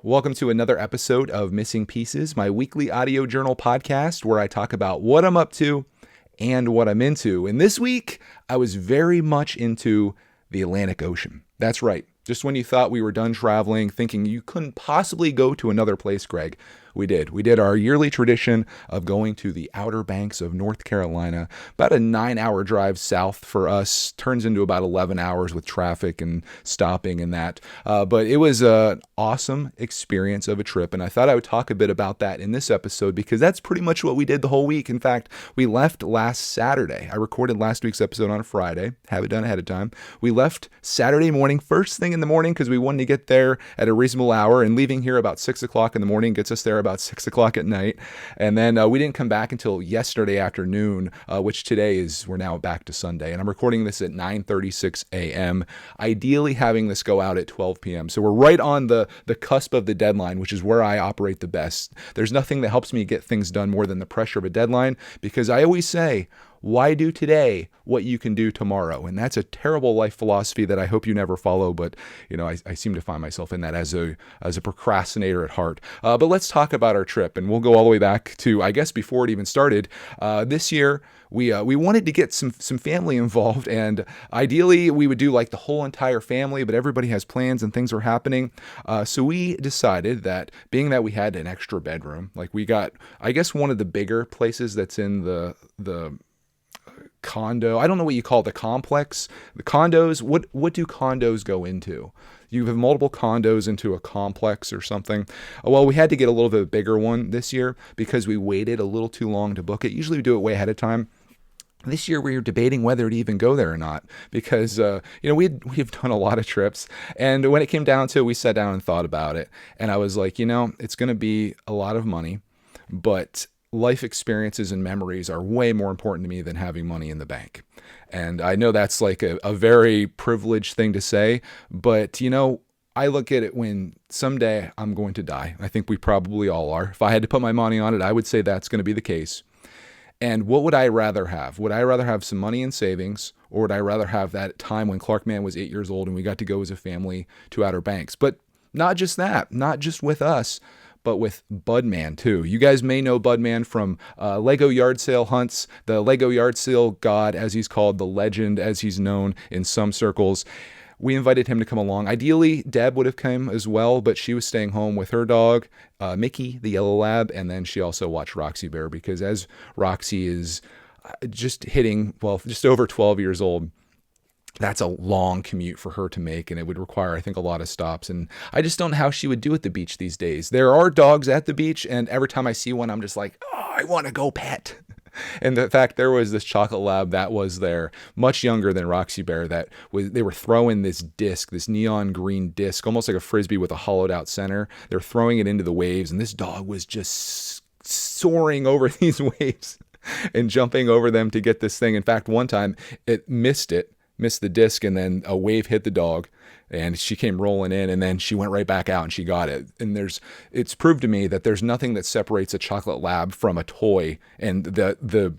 Welcome to another episode of Missing Pieces, my weekly audio journal podcast where I talk about what I'm up to and what I'm into. And this week, I was very much into the Atlantic Ocean. That's right. Just when you thought we were done traveling, thinking you couldn't possibly go to another place, Greg, we did. We did our yearly tradition of going to the Outer Banks of North Carolina. About a 9-hour drive south for us. Turns into about 11 hours with traffic and stopping and that. But it was an awesome experience of a trip. And I thought I would talk a bit about that in this episode because that's pretty much what we did the whole week. In fact, we left last Saturday. I recorded last week's episode on a Friday. Have it done ahead of time. We left Saturday morning, first thing in the morning, because we wanted to get there at a reasonable hour. And leaving here about 6 o'clock in the morning gets us there about 6 o'clock at night. And then we didn't come back until yesterday afternoon, which today we're now back to Sunday. And I'm recording this at 9:36 a.m., ideally having this go out at 12 p.m. So we're right on the cusp of the deadline, which is where I operate the best. There's nothing that helps me get things done more than the pressure of a deadline, because I always say, why do today what you can do tomorrow? And that's a terrible life philosophy that I hope you never follow. But, I seem to find myself in that as a procrastinator at heart. But let's talk about our trip. And we'll go all the way back to, I guess, before it even started. This year, we wanted to get some family involved. And ideally, we would do like the whole entire family. But everybody has plans and things are happening. So we decided that being that we had an extra bedroom, like we got, I guess, one of the bigger places that's in the condo. I don't know what you call the complex. The condos, what do condos go into? You have multiple condos into a complex or something. Well, we had to get a little bit bigger one this year because we waited a little too long to book it. Usually we do it way ahead of time. This year we were debating whether to even go there or not because, we've done a lot of trips. And when it came down to it, we sat down and thought about it. And I was like, it's going to be a lot of money, but life experiences and memories are way more important to me than having money in the bank. And I know that's like a very privileged thing to say, but I look at it when someday I'm going to die. I think we probably all are. If I had to put my money on it, I would say that's going to be the case. And what would I rather have? Would I rather have some money in savings, or would I rather have that time when Clark Mann was 8 years old and we got to go as a family to Outer Banks? But not just that, not just with us, but with Budman too. You guys may know Budman from Lego yard sale hunts, the Lego yard sale god, as he's called, the legend, as he's known in some circles. We invited him to come along. Ideally, Deb would have come as well, but she was staying home with her dog, Mickey, the yellow lab, and then she also watched Roxy Bear because as Roxy is just over 12 years old, that's a long commute for her to make, and it would require, I think, a lot of stops. And I just don't know how she would do at the beach these days. There are dogs at the beach, and every time I see one, I'm just like, oh, I want to go pet. And the fact there was this chocolate lab that was there, much younger than Roxy Bear, they were throwing this disc, this neon green disc, almost like a Frisbee with a hollowed out center. They're throwing it into the waves, and this dog was just soaring over these waves and jumping over them to get this thing. In fact, one time it missed the disc, and then a wave hit the dog and she came rolling in, and then she went right back out and she got it. And it's proved to me that there's nothing that separates a chocolate lab from a toy, and the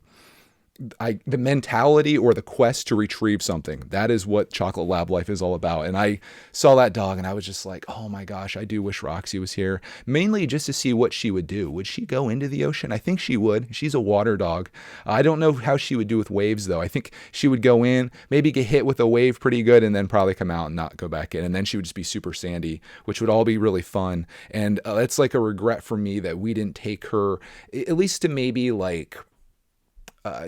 mentality or the quest to retrieve something. That is what chocolate lab life is all about. And I saw that dog and I was just like, oh my gosh, I do wish Roxy was here, mainly just to see what she would do. Would she go into the ocean? I think she would. She's a water dog. I don't know how she would do with waves though. I think she would go in, maybe get hit with a wave pretty good, and then probably come out and not go back in. And then she would just be super sandy, which would all be really fun. And it's like a regret for me that we didn't take her at least to maybe like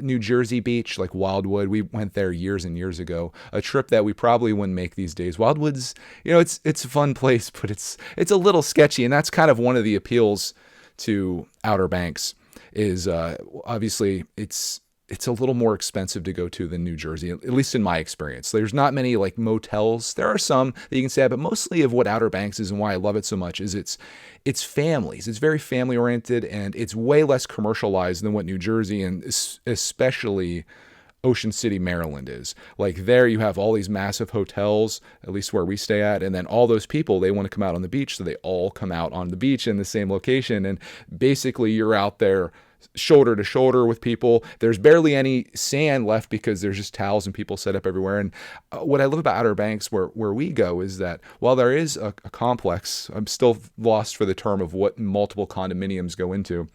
New Jersey beach, like Wildwood. We went there years and years ago, a trip that we probably wouldn't make these days. Wildwood's, it's a fun place, but it's a little sketchy. And that's kind of one of the appeals to Outer Banks is obviously it's a little more expensive to go to than New Jersey, at least in my experience. There's not many like motels. There are some that you can stay at, but mostly of what Outer Banks is and why I love it so much is it's families. It's very family oriented, and it's way less commercialized than what New Jersey and especially Ocean City, Maryland is. Like there you have all these massive hotels, at least where we stay at, and then all those people, they want to come out on the beach, so they all come out on the beach in the same location, and basically you're out there shoulder to shoulder with people. There's barely any sand left because there's just towels and people set up everywhere. And what I love about Outer Banks, where we go, is that while there is a complex, I'm still lost for the term of what multiple condominiums go into.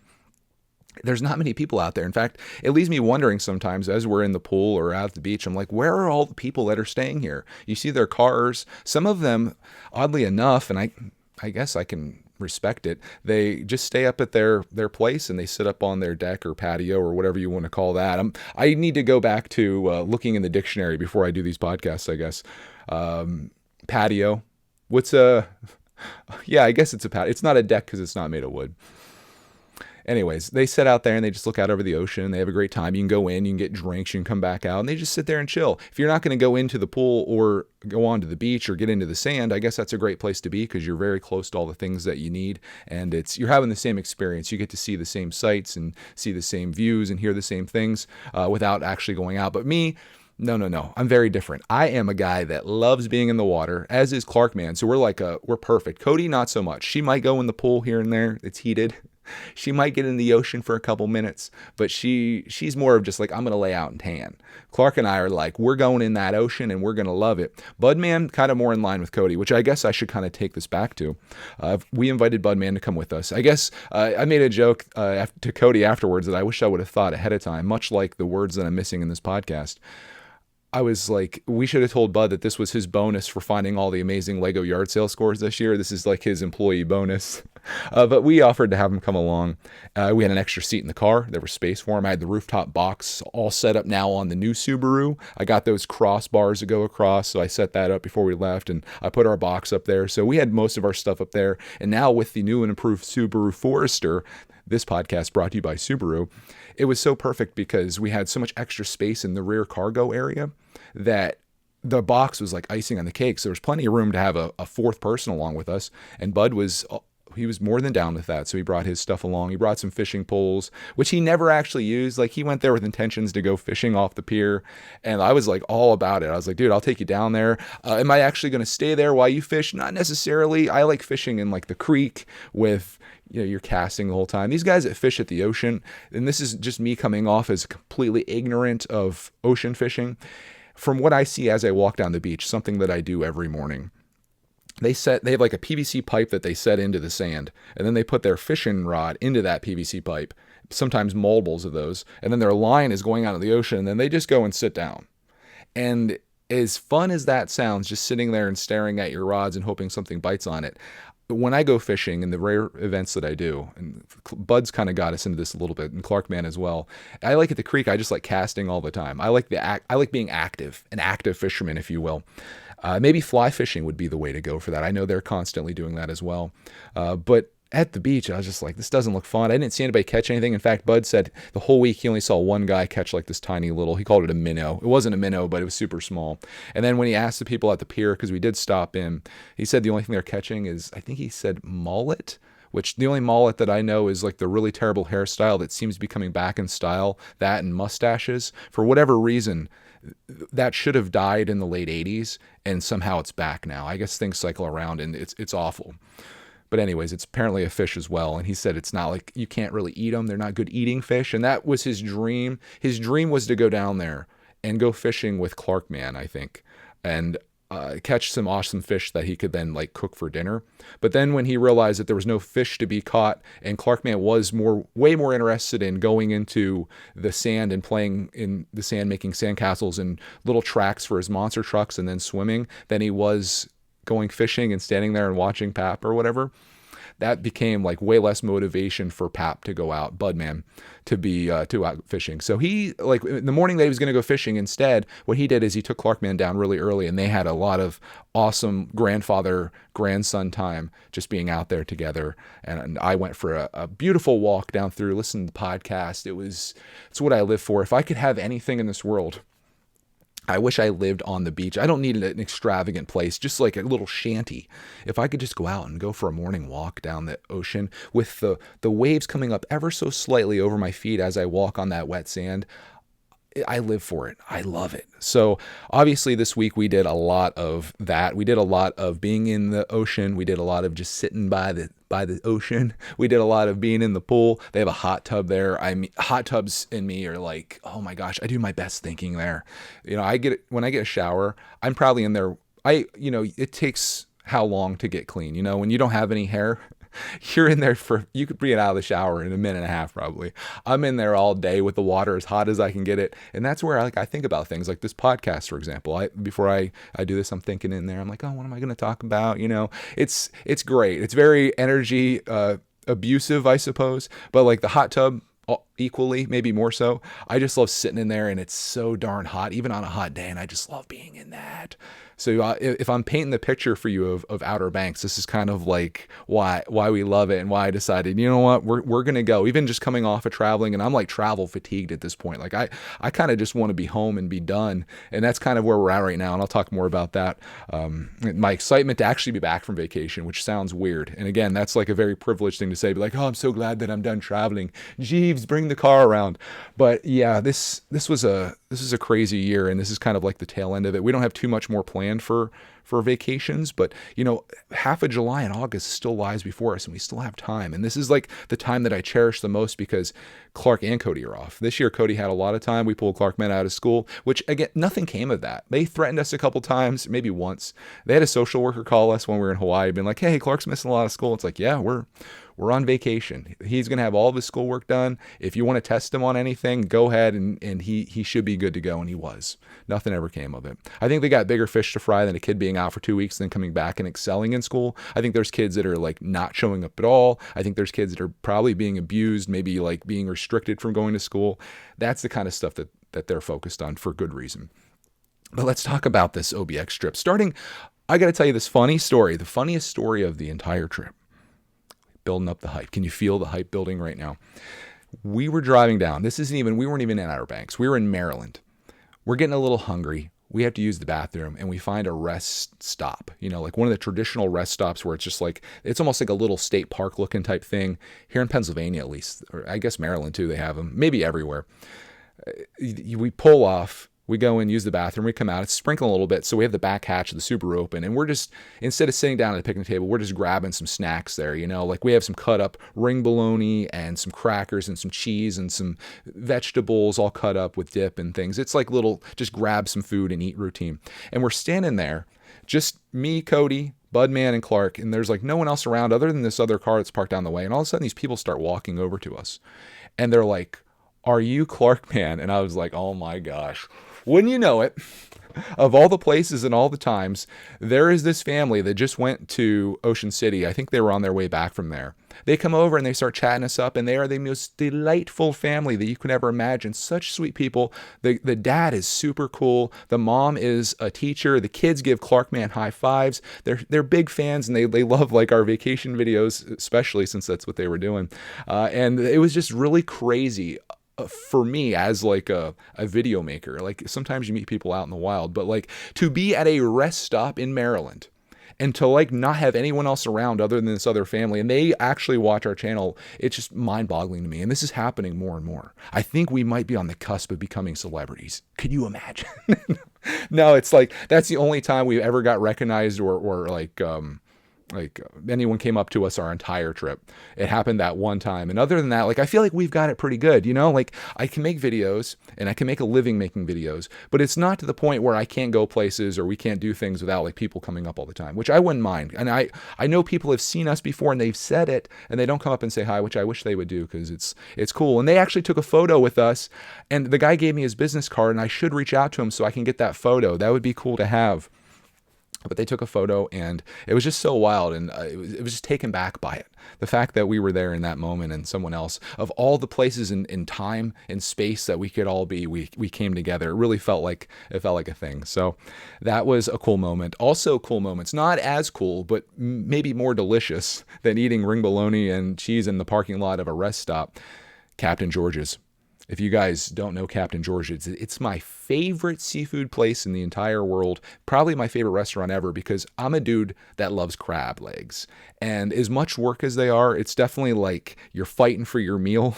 There's not many people out there. In fact, it leaves me wondering sometimes as we're in the pool or out at the beach, I'm like, where are all the people that are staying here? You see their cars, some of them, oddly enough, and I guess I can respect it, they just stay up at their place and they sit up on their deck or patio or whatever you want to call that. I need to go back to looking in the dictionary before I do these podcasts, I guess. Patio. What's yeah, I guess it's a patio. It's not a deck because it's not made of wood. Anyways, they sit out there and they just look out over the ocean. They have a great time. You can go in, you can get drinks, you can come back out, and they just sit there and chill. If you're not going to go into the pool or go onto the beach or get into the sand, I guess that's a great place to be because you're very close to all the things that you need, and you're having the same experience. You get to see the same sights and see the same views and hear the same things without actually going out. But me, no. I'm very different. I am a guy that loves being in the water, as is Clark, man. So we're perfect. Cody, not so much. She might go in the pool here and there. It's heated. She might get in the ocean for a couple minutes, but she's more of just like, I'm going to lay out and tan. Clark and I are like, we're going in that ocean and we're going to love it. Budman, kind of more in line with Cody, which I guess I should kind of take this back to. We invited Budman to come with us. I guess I made a joke to Cody afterwards that I wish I would have thought ahead of time, much like the words that I'm missing in this podcast. I was like, we should have told Bud that this was his bonus for finding all the amazing Lego yard sale scores this year. This is like his employee bonus. But we offered to have him come along. We had an extra seat in the car. There was space for him. I had the rooftop box all set up now on the new Subaru. I got those crossbars to go across, so I set that up before we left, and I put our box up there. So we had most of our stuff up there. And now with the new and improved Subaru Forester, this podcast brought to you by Subaru, it was so perfect because we had so much extra space in the rear cargo area that the box was like icing on the cake. So there was plenty of room to have a fourth person along with us. And Bud was more than down with that. So he brought his stuff along. He brought some fishing poles, which he never actually used. Like, he went there with intentions to go fishing off the pier. And I was like all about it. I was like, dude, I'll take you down there. Am I actually going to stay there while you fish? Not necessarily. I like fishing in like the creek with, you're casting the whole time. These guys that fish at the ocean, and this is just me coming off as completely ignorant of ocean fishing. From what I see as I walk down the beach, something that I do every morning, they have like a PVC pipe that they set into the sand, and then they put their fishing rod into that PVC pipe, sometimes multiples of those, and then their line is going out of the ocean, and then they just go and sit down. And as fun as that sounds, just sitting there and staring at your rods and hoping something bites on it, when I go fishing in the rare events that I do, and Bud's kind of got us into this a little bit, and Clarkman as well, I like at the creek, I just like casting all the time. I like being active, an active fisherman, if you will. Maybe fly fishing would be the way to go for that. I know they're constantly doing that as well. But at the beach, I was just like, this doesn't look fun. I didn't see anybody catch anything. In fact, Bud said the whole week he only saw one guy catch like this tiny little, he called it a minnow. It wasn't a minnow, but it was super small. And then when he asked the people at the pier, because we did stop in, he said the only thing they're catching is, I think he said mullet, which the only mullet that I know is like the really terrible hairstyle that seems to be coming back in style, that and mustaches. For whatever reason, that should have died in the late 80s, and somehow it's back now. I guess things cycle around, and it's awful. But anyways, it's apparently a fish as well. And he said it's not like, you can't really eat them. They're not good eating fish. And that was his dream. His dream was to go down there and go fishing with Clarkman, I think, and catch some awesome fish that he could then like cook for dinner. But then when he realized that there was no fish to be caught, and Clarkman was way more interested in going into the sand and playing in the sand, making sandcastles and little tracks for his monster trucks and then swimming, than he was going fishing and standing there and watching Pap or whatever, that became like way less motivation for Pap to go out, Budman, to out fishing. So he, like in the morning that he was going to go fishing, instead, what he did is he took Clarkman down really early, and they had a lot of awesome grandson time just being out there together. And I went for a beautiful walk down through, listened to the podcast. It's what I live for. If I could have anything in this world, I wish I lived on the beach. I don't need an extravagant place, just like a little shanty. If I could just go out and go for a morning walk down the ocean with the waves coming up ever so slightly over my feet as I walk on that wet sand, I live for it. I love it. So obviously this week we did a lot of that. We did a lot of being in the ocean. We did a lot of just sitting by the ocean. We did a lot of being in the pool. They have a hot tub there. I mean, hot tubs in me are like, oh my gosh, I do my best thinking there. When I get a shower, I'm probably in there. It takes how long to get clean? When you don't have any hair, you're in there you could be out of the shower in a minute and a half, probably. I'm in there all day with the water as hot as I can get it. And that's where I think about things like this podcast, for example. Before I do this, I'm thinking in there, I'm like, oh, what am I going to talk about? It's great. It's very energy, abusive, I suppose, but like the hot tub, equally, maybe more so. I just love sitting in there, and it's so darn hot, even on a hot day, and I just love being in that. So if I'm painting the picture for you of Outer Banks, this is kind of like why we love it and why I decided, you know what, we're going to go. Even just coming off of traveling, and I'm like travel fatigued at this point. Like I kind of just want to be home and be done. And that's kind of where we're at right now. And I'll talk more about that. My excitement to actually be back from vacation, which sounds weird. And again, that's like a very privileged thing to say, be like, oh, I'm so glad that I'm done traveling. Jeeves, bring the car around. But yeah, this is a crazy year, and this is kind of like the tail end of it. We don't have too much more planned for vacations, but half of July and August still lies before us, and we still have time. And this is like the time that I cherish the most because Clark and Cody are off. This year, Cody had a lot of time. We pulled Clark Met out of school, which again, nothing came of that. They threatened us a couple times, maybe once. They had a social worker call us when we were in Hawaii, being like, hey, Clark's missing a lot of school. It's like, yeah, we're on vacation. He's going to have all of his schoolwork done. If you want to test him on anything, go ahead, and he should be good to go. And he was. Nothing ever came of it. I think they got bigger fish to fry than a kid being out for 2 weeks and then coming back and excelling in school. I think there's kids that are like not showing up at all. I think there's kids that are probably being abused, maybe like being restricted from going to school. That's the kind of stuff that they're focused on for good reason. But let's talk about this OBX trip. I got to tell you this funny story, the funniest story of the entire trip. Building up the hype. Can you feel the hype building right now? We were driving down. We weren't even in Outer Banks. We were in Maryland. We're getting a little hungry. We have to use the bathroom, and we find a rest stop, like one of the traditional rest stops where it's just like, it's almost like a little state park looking type thing here in Pennsylvania, at least, or I guess Maryland too. They have them, maybe everywhere. We pull off. We go in, use the bathroom, we come out, it's sprinkling a little bit, so we have the back hatch of the Subaru open, and we're just, instead of sitting down at a picnic table, we're just grabbing some snacks there, like we have some cut up ring bologna and some crackers and some cheese and some vegetables all cut up with dip and things. It's like little, just grab some food and eat routine. And we're standing there, just me, Cody, Budman, and Clark, and there's like no one else around other than this other car that's parked down the way, and all of a sudden these people start walking over to us, and they're like, are you Clark Man? And I was like, oh my gosh. Wouldn't you know it, of all the places and all the times, there is this family that just went to Ocean City. I think they were on their way back from there. They come over and they start chatting us up, and they are the most delightful family that you can ever imagine. Such sweet people. The dad is super cool. The mom is a teacher. The kids give Clark Man high fives. They're big fans, and they love like our vacation videos, especially since that's what they were doing. And it was just really crazy. For me as like a video maker. Like sometimes you meet people out in the wild, but like to be at a rest stop in Maryland and to like not have anyone else around other than this other family, and they actually watch our channel, it's just mind-boggling to me. And this is happening more and more. I think we might be on the cusp of becoming celebrities. Could you imagine? No, it's like that's the only time we ever got recognized or like anyone came up to us our entire trip. It happened that one time. And other than that, like I feel like we've got it pretty good, like I can make videos and I can make a living making videos, but it's not to the point where I can't go places or we can't do things without like people coming up all the time, which I wouldn't mind. And I know people have seen us before and they've said it and they don't come up and say hi, which I wish they would do because it's cool. And they actually took a photo with us, and the guy gave me his business card, and I should reach out to him so I can get that photo. That would be cool to have. But they took a photo, and it was just so wild, and it was just taken back by it. The fact that we were there in that moment, and someone else, of all the places in time and space that we could all be, we came together. It really felt like a thing. So that was a cool moment. Also cool moments, not as cool, but maybe more delicious than eating ring bologna and cheese in the parking lot of a rest stop. Captain George's. If you guys don't know Captain George's, it's my favorite seafood place in the entire world. Probably my favorite restaurant ever because I'm a dude that loves crab legs. And as much work as they are, it's definitely like you're fighting for your meal.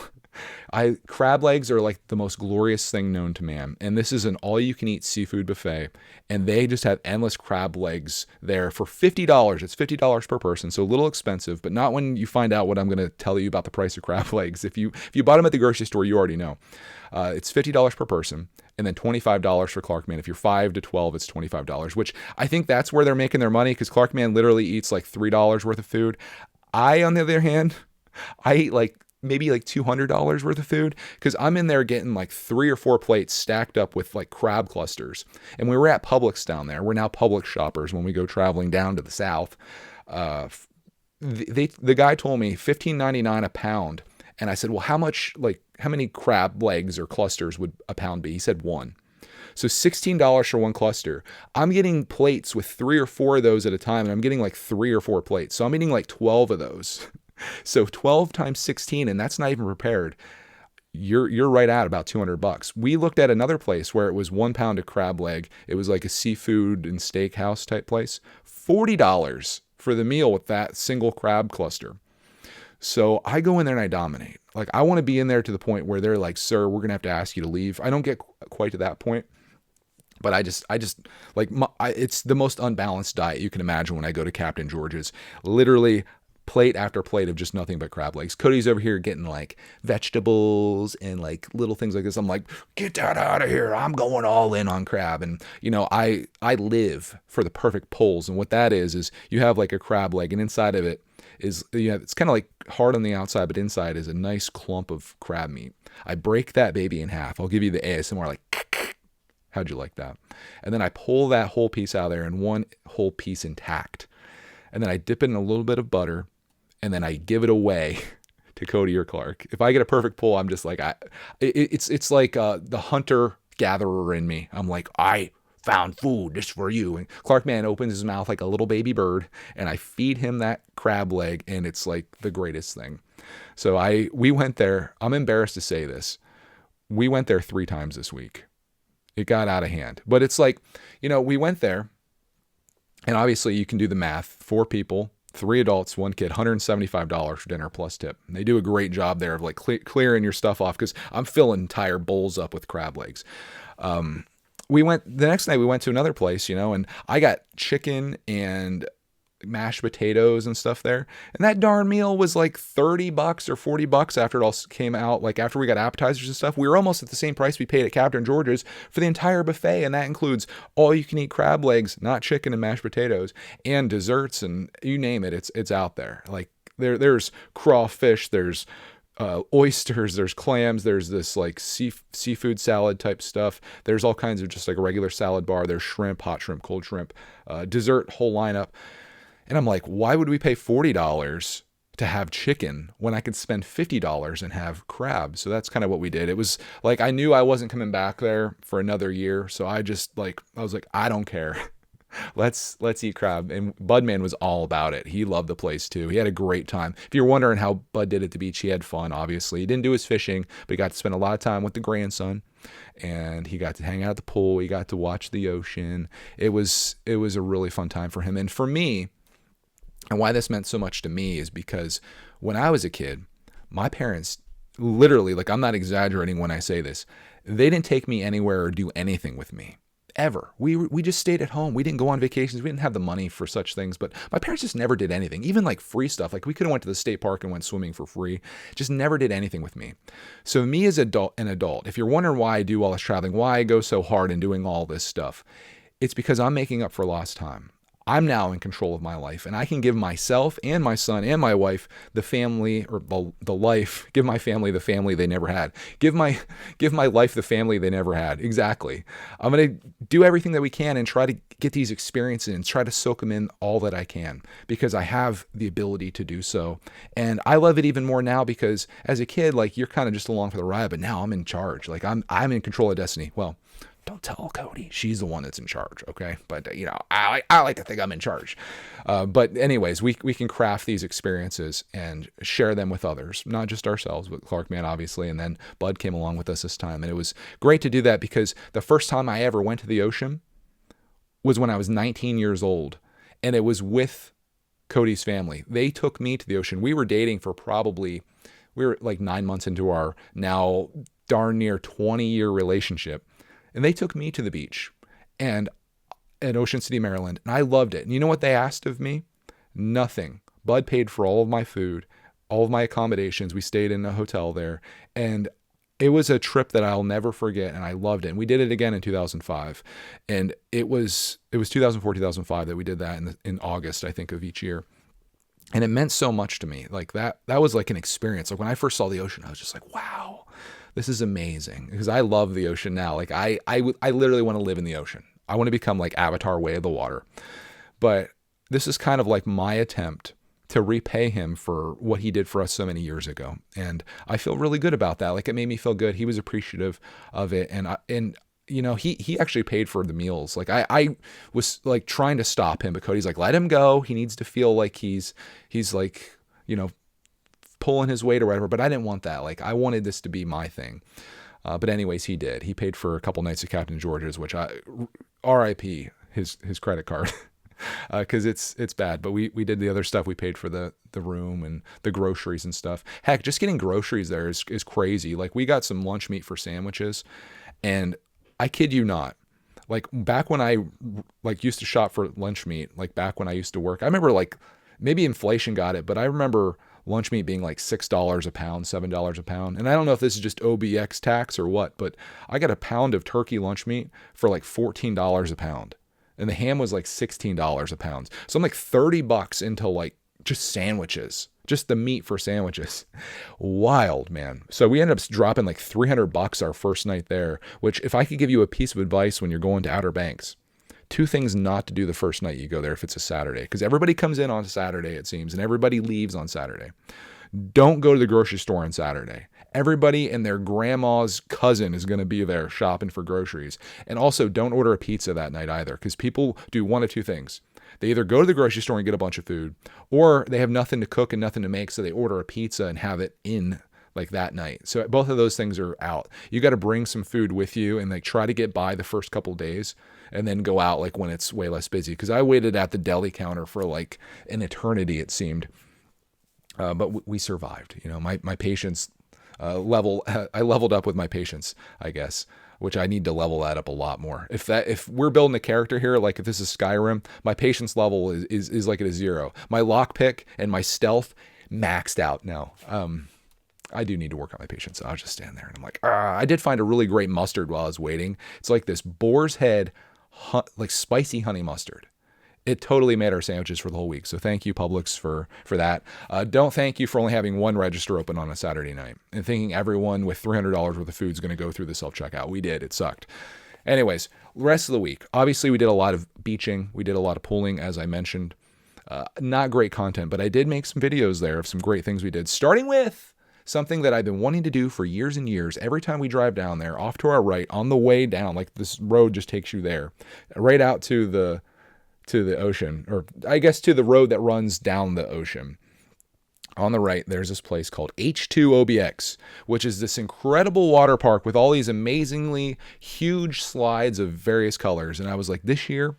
I crab legs are like the most glorious thing known to man. And this is an all-you-can-eat seafood buffet. And they just have endless crab legs there for $50. It's $50 per person, so a little expensive, but not when you find out what I'm going to tell you about the price of crab legs. If you bought them at the grocery store, you already know. It's $50 per person, and then $25 for Clark Man. If you're 5 to 12, it's $25, which I think that's where they're making their money, because Clark Man literally eats like $3 worth of food. On the other hand, I eat like maybe like $200 worth of food, because I'm in there getting like 3 or 4 plates stacked up with like crab clusters. And we were at Publix down there. We're now Publix shoppers when we go traveling down to the South. The guy told me $15.99 a pound. And I said, well, how many crab legs or clusters would a pound be? He said 1. So $16 for 1 cluster. I'm getting plates with 3 or 4 of those at a time, and I'm getting like 3 or 4 plates. So I'm eating like 12 of those. So 12 times 16, and that's not even prepared. You're right at about $200. We looked at another place where it was 1 pound of crab leg. It was like a seafood and steakhouse type place. $40 for the meal with that single crab cluster. So I go in there and I dominate. Like, I want to be in there to the point where they're like, sir, we're going to have to ask you to leave. I don't get quite to that point, but I just like, it's the most unbalanced diet you can imagine when I go to Captain George's. Literally plate after plate of just nothing but crab legs. Cody's over here getting like vegetables and like little things like this. I'm like, get that out of here. I'm going all in on crab. And I live for the perfect pulls. And what that is you have like a crab leg, and inside of it is, it's kind of like hard on the outside, but inside is a nice clump of crab meat. I break that baby in half. I'll give you the ASMR, like, how'd you like that? And then I pull that whole piece out of there, and one whole piece intact. And then I dip it in a little bit of butter, and then I give it away to Cody or Clark. If I get a perfect pull, I'm just like, it's like the hunter gatherer in me. I'm like, I found food just for you. And Clark Man opens his mouth like a little baby bird, and I feed him that crab leg, and it's like the greatest thing. So we went there. I'm embarrassed to say this. We went there 3 times this week. It got out of hand. But it's like, we went there, and obviously you can do the math. 4 people, 3 adults, 1 kid, $175 for dinner plus tip. And they do a great job there of like clearing your stuff off, because I'm filling entire bowls up with crab legs. The next night we went to another place, and I got chicken and mashed potatoes and stuff there. And that darn meal was like $30 or $40 after it all came out. Like, after we got appetizers and stuff, we were almost at the same price we paid at Captain George's for the entire buffet. And that includes all you can eat crab legs, not chicken and mashed potatoes, and desserts, and you name it. It's out there. Like, there's crawfish, there's oysters, there's clams, there's this like seafood salad type stuff. There's all kinds of just like a regular salad bar. There's shrimp, hot shrimp, cold shrimp, dessert, whole lineup. And I'm like, why would we pay $40 to have chicken when I could spend $50 and have crab? So that's kind of what we did. It was like, I knew I wasn't coming back there for another year. So I was like, I don't care. Let's eat crab. And Budman was all about it. He loved the place too. He had a great time. If you're wondering how Bud did at the beach, he had fun, obviously. He didn't do his fishing, but he got to spend a lot of time with the grandson, and he got to hang out at the pool. He got to watch the ocean. It was a really fun time for him. And for me, and why this meant so much to me, is because when I was a kid, my parents literally, like, I'm not exaggerating when I say this, they didn't take me anywhere or do anything with me. Ever. We just stayed at home. We didn't go on vacations. We didn't have the money for such things, but my parents just never did anything, even like free stuff. Like, we could have went to the state park and went swimming for free. Just never did anything with me. So me as an adult, if you're wondering why I do all this traveling, why I go so hard in doing all this stuff, it's because I'm making up for lost time. I'm now in control of my life, and I can give myself and my son and my wife the family, or the life, give my family the family they never had. Give my life the family they never had. Exactly. I'm going to do everything that we can and try to get these experiences and try to soak them in all that I can, because I have the ability to do so. And I love it even more now, because as a kid, like, you're kind of just along for the ride, but now I'm in charge. Like, I'm in control of destiny. Well, don't tell Cody. She's the one that's in charge, okay? But, I like to think I'm in charge. But anyways, we can craft these experiences and share them with others, not just ourselves, but Clark Man, obviously. And then Bud came along with us this time. And it was great to do that, because the first time I ever went to the ocean was when I was 19 years old. And it was with Cody's family. They took me to the ocean. We were dating for probably We were like 9 months into our now darn near 20-year relationship. And they took me to the beach and at Ocean City, Maryland. And I loved it. And you know what they asked of me? Nothing. Bud paid for all of my food, all of my accommodations. We stayed in a hotel there. And it was a trip that I'll never forget, and I loved it. And we did it again in 2005, and it was 2004, 2005 that we did that in August, I think, of each year. And it meant so much to me. Like that was like an experience. Like when I first saw the ocean, I was just like, wow, this is amazing. Because I love the ocean now. Like I literally want to live in the ocean. I want to become like Avatar Way of the Water. But this is kind of like my attempt to repay him for what he did for us so many years ago. And I feel really good about that. Like it made me feel good. He was appreciative of it. And you know, he actually paid for the meals. Like I was like trying to stop him, but Cody's like, let him go. He needs to feel like he's like, you know, pulling his weight or whatever. But I didn't want that. Like I wanted this to be my thing. But anyways, he did. He paid for a couple nights at Captain George's, which RIP his credit card. Because it's bad, but we did the other stuff. We paid for the room and the groceries and stuff. Heck, just getting groceries there is crazy. Like we got some lunch meat for sandwiches, and I kid you not, like back when I like used to shop for lunch meat, like back when I used to work, I remember like maybe inflation got it, but I remember lunch meat being like $6 a pound, $7 a pound. And I don't know if this is just OBX tax or what, but I got a pound of turkey lunch meat for like $14 a pound. And the ham was like $16 a pound. So I'm like $30 into like just sandwiches, just the meat for sandwiches. Wild, man. So we ended up dropping like $300 our first night there, which if I could give you a piece of advice when you're going to Outer Banks, 2 things not to do the first night you go there if it's a Saturday, because everybody comes in on Saturday, it seems, and everybody leaves on Saturday. Don't go to the grocery store on Saturday. Everybody and their grandma's cousin is going to be there shopping for groceries. And also don't order a pizza that night either, because people do one of 2 things. They either go to the grocery store and get a bunch of food, or they have nothing to cook and nothing to make, so they order a pizza and have it in like that night. So both of those things are out. You got to bring some food with you and like try to get by the first couple days and then go out like when it's way less busy. Because I waited at the deli counter for like an eternity, it seemed. But we survived. You know, my patience I leveled up with my patience, I guess, which I need to level that up a lot more. If we're building a character here, like if this is Skyrim, my patience level is like at a 0. My lockpick and my stealth maxed out now. I do need to work on my patience. I'll just stand there and I'm like, I did find a really great mustard while I was waiting. It's like this boar's head, like spicy honey mustard. It totally made our sandwiches for the whole week. So thank you, Publix, for that. Don't thank you for only having one register open on a Saturday night and thinking everyone with $300 worth of food is going to go through the self-checkout. We did. It sucked. Anyways, rest of the week. Obviously, we did a lot of beaching. We did a lot of pooling, as I mentioned. Not great content, but I did make some videos there of some great things we did, starting with something that I've been wanting to do for years and years. Every time we drive down there, off to our right, on the way down, like this road just takes you there, right out to the ocean, or I guess to the road that runs down the ocean. On the right, there's this place called H2OBX, which is this incredible water park with all these amazingly huge slides of various colors. And I was like, this year,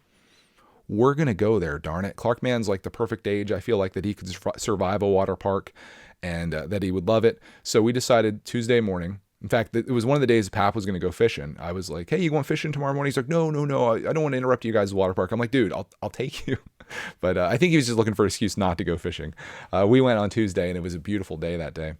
we're going to go there, darn it. Clark Man's like the perfect age. I feel like that he could survive a water park and that he would love it. So we decided Tuesday morning. In fact, it was one of the days Pap was going to go fishing. I was like, hey, you going fishing tomorrow morning? He's like, no. I don't want to interrupt you guys' water park. I'm like, dude, I'll take you. But I think he was just looking for an excuse not to go fishing. We went on Tuesday, and it was a beautiful day that day.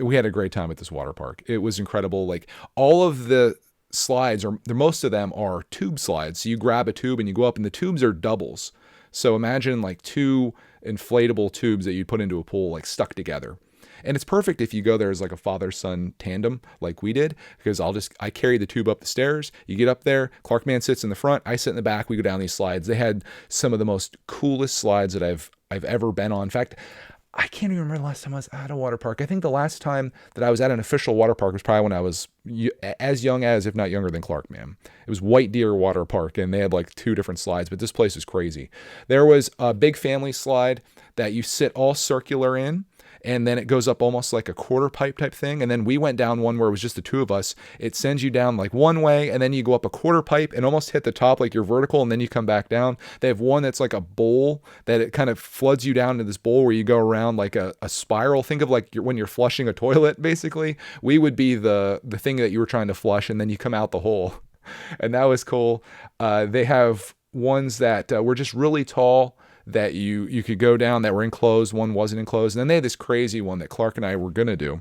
We had a great time at this water park. It was incredible. Like all of the slides, or most of them are tube slides. So you grab a tube and you go up, and the tubes are doubles. So imagine like 2 inflatable tubes that you'd put into a pool, like stuck together. And it's perfect if you go there as like a father-son tandem like we did, because I carry the tube up the stairs. You get up there, Clark Man sits in the front, I sit in the back, we go down these slides. They had some of the most coolest slides that I've ever been on. In fact, I can't even remember the last time I was at a water park. I think the last time that I was at an official water park was probably when I was as young as, if not younger than, Clark Man. It was White Deer Water Park, and they had like 2 different slides, but this place is crazy. There was a big family slide that you sit all circular in, and then it goes up almost like a quarter pipe type thing. And then we went down one where it was just the two of us. It sends you down like one way, and then you go up a quarter pipe and almost hit the top like you're vertical, and then you come back down. They have one that's like a bowl that it kind of floods you down to this bowl where you go around like a spiral. Think of like when you're flushing a toilet, basically. We would be the thing that you were trying to flush, and then you come out the hole. And that was cool. They have ones that were just really tall that you could go down that were enclosed. One wasn't enclosed. And then they had this crazy one that Clark and I were going to do.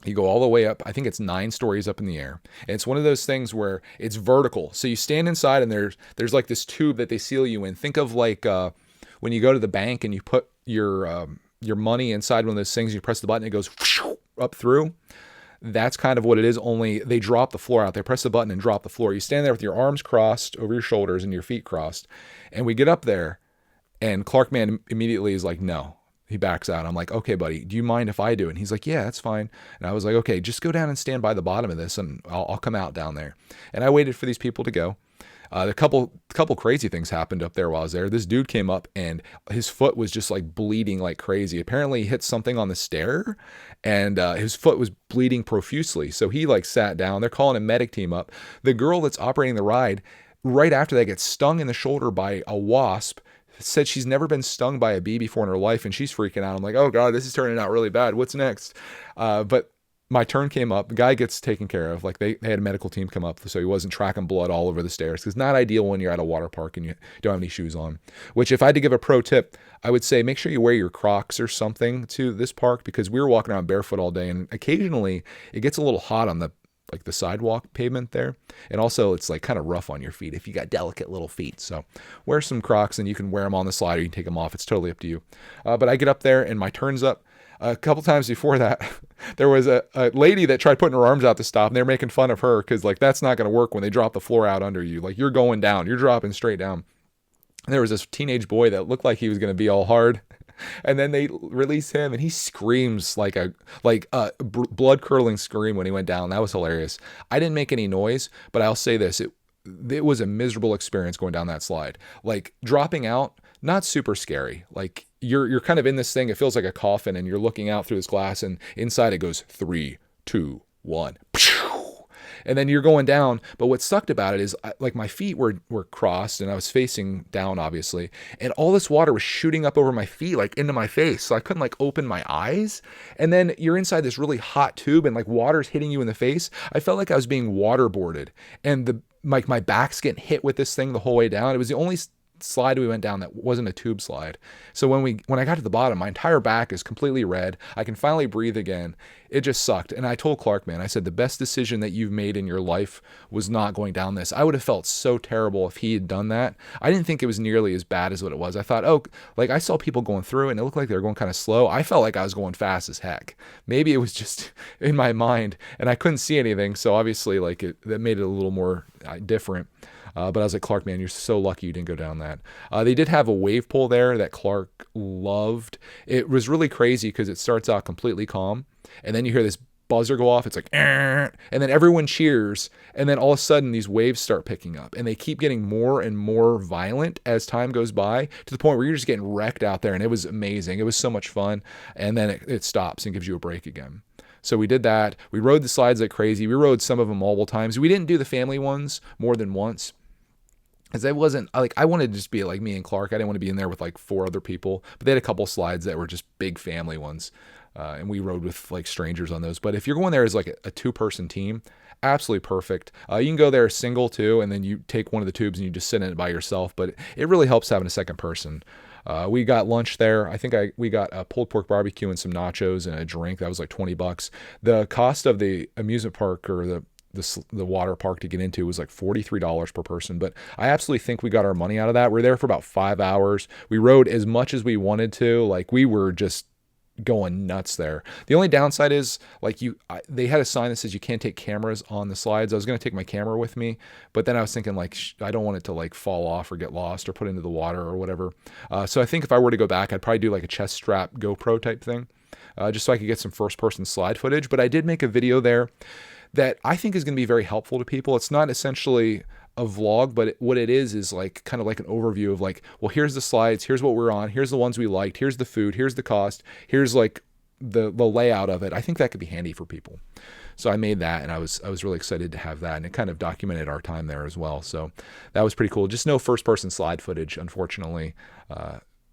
You go all the way up. I think it's 9 stories up in the air. And it's one of those things where it's vertical. So you stand inside and there's like this tube that they seal you in. Think of like when you go to the bank and you put your money inside one of those things, you press the button, it goes up through. That's kind of what it is, only they drop the floor out. They press the button and drop the floor. You stand there with your arms crossed over your shoulders and your feet crossed. And we get up there, and Clark Man immediately is like, no. He backs out. I'm like, okay, buddy, do you mind if I do it? And he's like, yeah, that's fine. And I was like, okay, just go down and stand by the bottom of this, and I'll come out down there. And I waited for these people to go. A couple crazy things happened up there while I was there. This dude came up and his foot was just like bleeding like crazy. Apparently he hit something on the stair, and his foot was bleeding profusely. So he like sat down. They're calling a medic team up. The girl that's operating the ride, right after that, gets stung in the shoulder by a wasp. Said she's never been stung by a bee before in her life, and she's freaking out. I'm like, oh God, this is turning out really bad. What's next? But my turn came up. The guy gets taken care of. Like they had a medical team come up, so he wasn't tracking blood all over the stairs. Because it's not ideal when you're at a water park and you don't have any shoes on. Which, if I had to give a pro tip, I would say make sure you wear your Crocs or something to this park, because we were walking around barefoot all day, and occasionally it gets a little hot on the sidewalk pavement there. And also it's like kind of rough on your feet if you got delicate little feet. So wear some Crocs, and you can wear them on the slide or you can take them off. It's totally up to you. But I get up there and my turn's up. A couple times before that, there was a lady that tried putting her arms out to stop, and they're making fun of her because like that's not going to work when they drop the floor out under you. Like you're going down, you're dropping straight down. And there was this teenage boy that looked like he was going to be all hard. And then they release him, and he screams like a blood curdling scream when he went down. That was hilarious. I didn't make any noise, but I'll say this: it was a miserable experience going down that slide. Like dropping out, not super scary. Like you're kind of in this thing. It feels like a coffin, and you're looking out through this glass, and inside it goes 3, 2, 1. And then you're going down. But what sucked about it is like my feet were crossed, and I was facing down, obviously. And all this water was shooting up over my feet, like into my face. So I couldn't like open my eyes. And then you're inside this really hot tube, and like water's hitting you in the face. I felt like I was being waterboarded, and my back's getting hit with this thing the whole way down. It was the only slide we went down that wasn't a tube slide. So when I got to the bottom, my entire back is completely red. I can finally breathe again. It just sucked. And I told Clark, man, I said, the best decision that you've made in your life was not going down this. I would have felt so terrible if he had done that. I didn't think it was nearly as bad as what it was. I thought, oh, like I saw people going through it, and it looked like they were going kind of slow. I felt like I was going fast as heck. Maybe it was just in my mind, and I couldn't see anything. So obviously like that made it a little more different. But I was like, Clark, man, you're so lucky you didn't go down that. They did have a wave pool there that Clark loved. It was really crazy because it starts out completely calm, and then you hear this buzzer go off. It's like, and then everyone cheers, and then all of a sudden these waves start picking up, and they keep getting more and more violent as time goes by, to the point where you're just getting wrecked out there. And it was amazing. It was so much fun. And then it stops and gives you a break again. So we did that. We rode the slides like crazy. We rode some of them multiple times. We didn't do the family ones more than once, because I wasn't like, I wanted to just be like me and Clark. I didn't want to be in there with like 4 other people. But they had a couple slides that were just big family ones, and we rode with like strangers on those. But if you're going there as like a 2-person team, absolutely perfect. You can go there single too, and then you take one of the tubes and you just sit in it by yourself. But it really helps having a second person. We got lunch there. I think we got a pulled pork barbecue and some nachos and a drink. That was like $20. The cost of the amusement park, or the water park to get into, was like $43 per person. But I absolutely think we got our money out of that. We're there for about 5 hours. We rode as much as we wanted to. Like we were just going nuts there. The only downside is like they had a sign that says you can't take cameras on the slides. I was going to take my camera with me, but then I was thinking like, I don't want it to like fall off or get lost or put into the water or whatever. So I think if I were to go back, I'd probably do like a chest strap GoPro type thing, just so I could get some first person slide footage. But I did make a video there that I think is going to be very helpful to people. It's not essentially a vlog, but what it is like kind of like an overview of like, well, here's the slides, here's what we're on, here's the ones we liked, here's the food, here's the cost, here's like the layout of it. I think that could be handy for people. So I made that, and I was really excited to have that, and it kind of documented our time there as well. So that was pretty cool. Just no first person slide footage, unfortunately.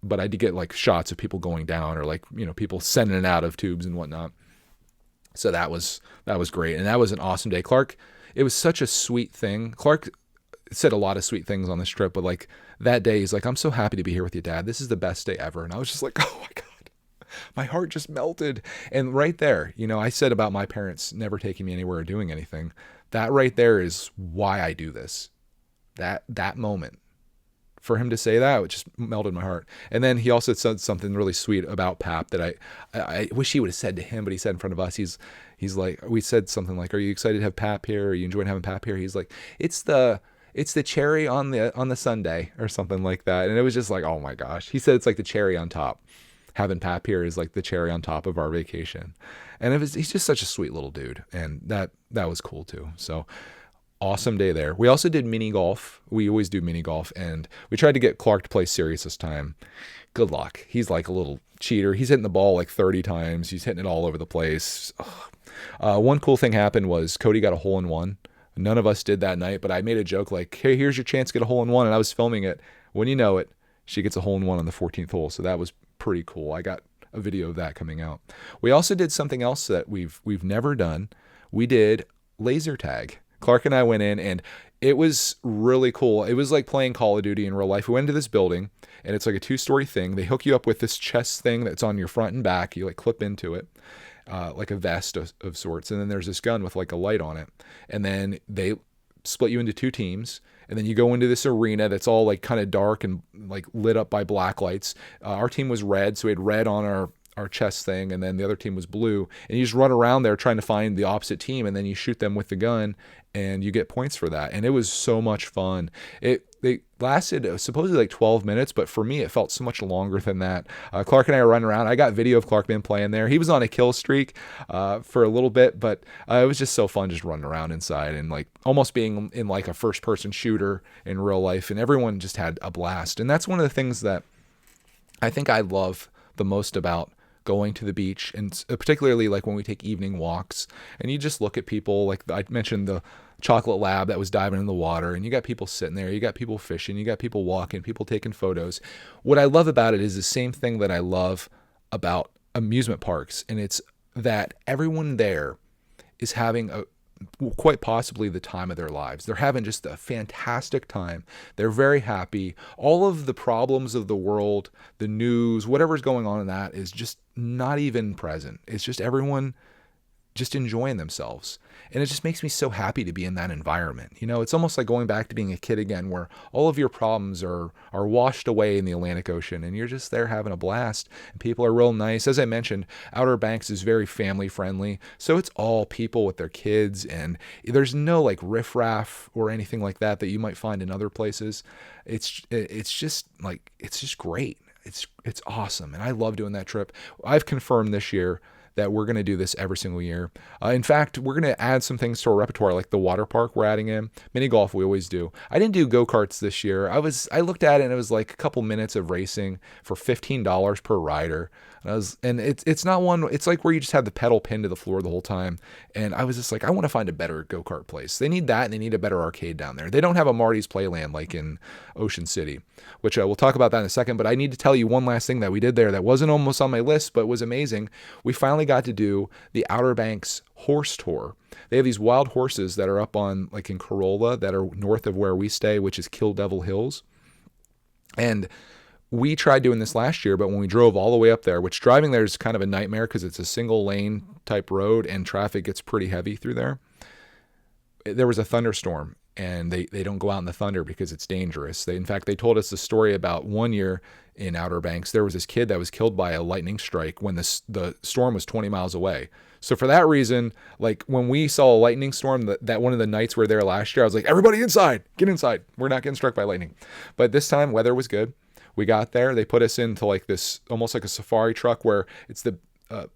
But I did get like shots of people going down, or like, you know, people sending it out of tubes and whatnot. So that was great, and that was an awesome day. Clark, it was such a sweet thing. Clark said a lot of sweet things on this trip, but like that day, he's like, "I'm so happy to be here with you, Dad. This is the best day ever." And I was just like, "Oh my God." My heart just melted. And right there, you know, I said about my parents never taking me anywhere or doing anything. That right there is why I do this. That moment. For him to say that, it just melted my heart. And then he also said something really sweet about Pap that I wish he would have said to him, but he said in front of us. He's like, we said something like, "Are you excited to have Pap here? Are you enjoying having Pap here?" He's like, it's the cherry on the sundae," or something like that. And it was just like, oh my gosh. He said it's like the cherry on top. Having Pap here is like the cherry on top of our vacation. And he's just such a sweet little dude. And that was cool too. So awesome day there. We also did mini golf. We always do mini golf, and we tried to get Clark to play serious this time. Good luck. He's like a little cheater. He's hitting the ball like 30 times. He's hitting it all over the place. One cool thing happened was Cody got a hole in one. None of us did that night, but I made a joke like, "Hey, here's your chance to get a hole in one." And I was filming it. When you know it, she gets a hole in one on the 14th hole. So that was pretty cool. I got a video of that coming out. We also did something else that we've never done. We did laser tag. Clark and I went in, and it was really cool. It was like playing Call of Duty in real life. We went into this building, and it's like a 2-story thing. They hook you up with this chest thing that's on your front and back. You like clip into it, like a vest of sorts. And then there's this gun with like a light on it. And then they split you into 2 teams. And then you go into this arena that's all like kind of dark and like lit up by black lights. Our team was red, so we had red on our chest thing, and then the other team was blue. And you just run around there trying to find the opposite team, and then you shoot them with the gun, and you get points for that. And it was so much fun. They lasted supposedly like 12 minutes, but for me, it felt so much longer than that. Clark and I were running around. I got video of Clark been playing there. He was on a kill streak for a little bit, but it was just so fun just running around inside and like almost being in like a first-person shooter in real life. And everyone just had a blast. And that's one of the things that I think I love the most about going to the beach, and particularly like when we take evening walks and you just look at people. Like I mentioned the chocolate lab that was diving in the water, and you got people sitting there, you got people fishing, you got people walking, people taking photos. What I love about it is the same thing that I love about amusement parks, and it's that everyone there is having quite possibly the time of their lives. They're having just a fantastic time. They're very happy. All of the problems of the world, the news, whatever's going on in that is just not even present. It's just everyone just enjoying themselves. And it just makes me so happy to be in that environment. You know, it's almost like going back to being a kid again, where all of your problems are washed away in the Atlantic Ocean, and you're just there having a blast. And people are real nice. As I mentioned, Outer Banks is very family friendly. So it's all people with their kids, and there's no like riffraff or anything like that you might find in other places. It's just great. It's awesome. And I love doing that trip. I've confirmed this year that we're going to do this every single year. In fact, we're going to add some things to our repertoire, like the water park we're adding in. Mini golf, we always do. I didn't do go-karts this year. I looked at it, and it was like a couple minutes of racing for $15 per rider. And it's not one, it's like where you just have the pedal pinned to the floor the whole time. And I was just like, I want to find a better go-kart place. They need that, and they need a better arcade down there. They don't have a Marty's Playland like in Ocean City, which we'll talk about that in a second. But I need to tell you one last thing that we did there that wasn't almost on my list, but was amazing. We finally got to do the Outer Banks horse tour. They have these wild horses that are up on, like in Corolla, that are north of where we stay, which is Kill Devil Hills. And we tried doing this last year, but when we drove all the way up there, which driving there is kind of a nightmare because it's a single lane type road and traffic gets pretty heavy through there. There was a thunderstorm, and they don't go out in the thunder because it's dangerous. In fact, they told us the story about one year in Outer Banks, there was this kid that was killed by a lightning strike when the storm was 20 miles away. So for that reason, like when we saw a lightning storm, that one of the nights we were there last year, I was like, everybody inside, get inside. We're not getting struck by lightning. But this time, weather was good. We got there. They put us into like this, almost like a safari truck, where it's the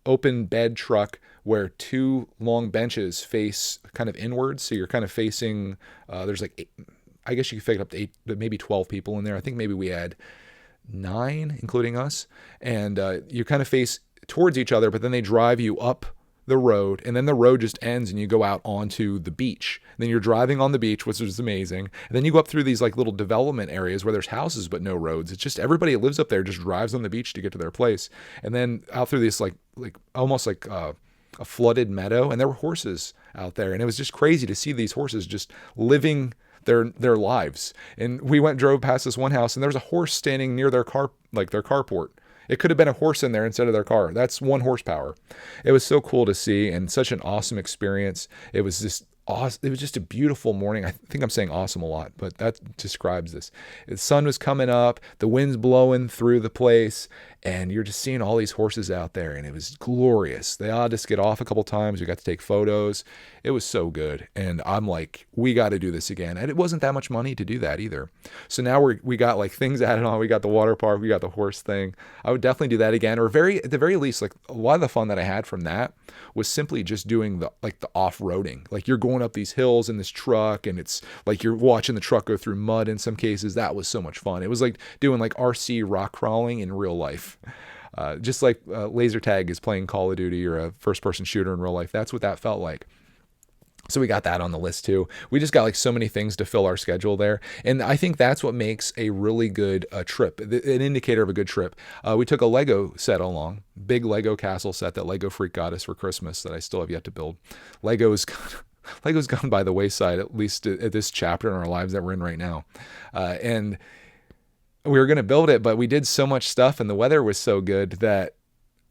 open bed truck where 2 long benches face kind of inwards. So you're kind of facing, there's like I guess you could fit up to 8, maybe 12 people in there. I think maybe we had 9, including us. And you kind of face towards each other, but then they drive you up the road, and then the road just ends and you go out onto the beach. And then you're driving on the beach, which is amazing. And then you go up through these like little development areas where there's houses but no roads. It's just everybody that lives up there just drives on the beach to get to their place. And then out through this like almost like a flooded meadow, and there were horses out there, and it was just crazy to see these horses just living their lives. And we drove past this one house, and there was a horse standing near their carport. It could have been a horse in there instead of their car. That's 1 horsepower. It was so cool to see, and such an awesome experience. It was just awesome. It was just a beautiful morning. I think I'm saying awesome a lot, but that describes this. The sun was coming up, the wind's blowing through the place, and you're just seeing all these horses out there, and it was glorious. They all just get off a couple times. We got to take photos. It was so good. And I'm like, we got to do this again. And it wasn't that much money to do that either. So now we got like things added on. We got the water park. We got the horse thing. I would definitely do that again, or at the very least, like a lot of the fun that I had from that was simply just doing the off-roading. Like you're going up these hills in this truck, and it's like you're watching the truck go through mud in some cases. That was so much fun. It was like doing like RC rock crawling in real life. Just like laser tag is playing Call of Duty or a first-person shooter in real life. That's what that felt like. So we got that on the list too. We just got like so many things to fill our schedule there. And I think that's what makes a really good trip, an indicator of a good trip. We took a Lego set along, big Lego castle set that Lego Freak got us for Christmas that I still have yet to build. Lego's gone by the wayside, at least at this chapter in our lives that we're in right now. And we were going to build it, but we did so much stuff and the weather was so good that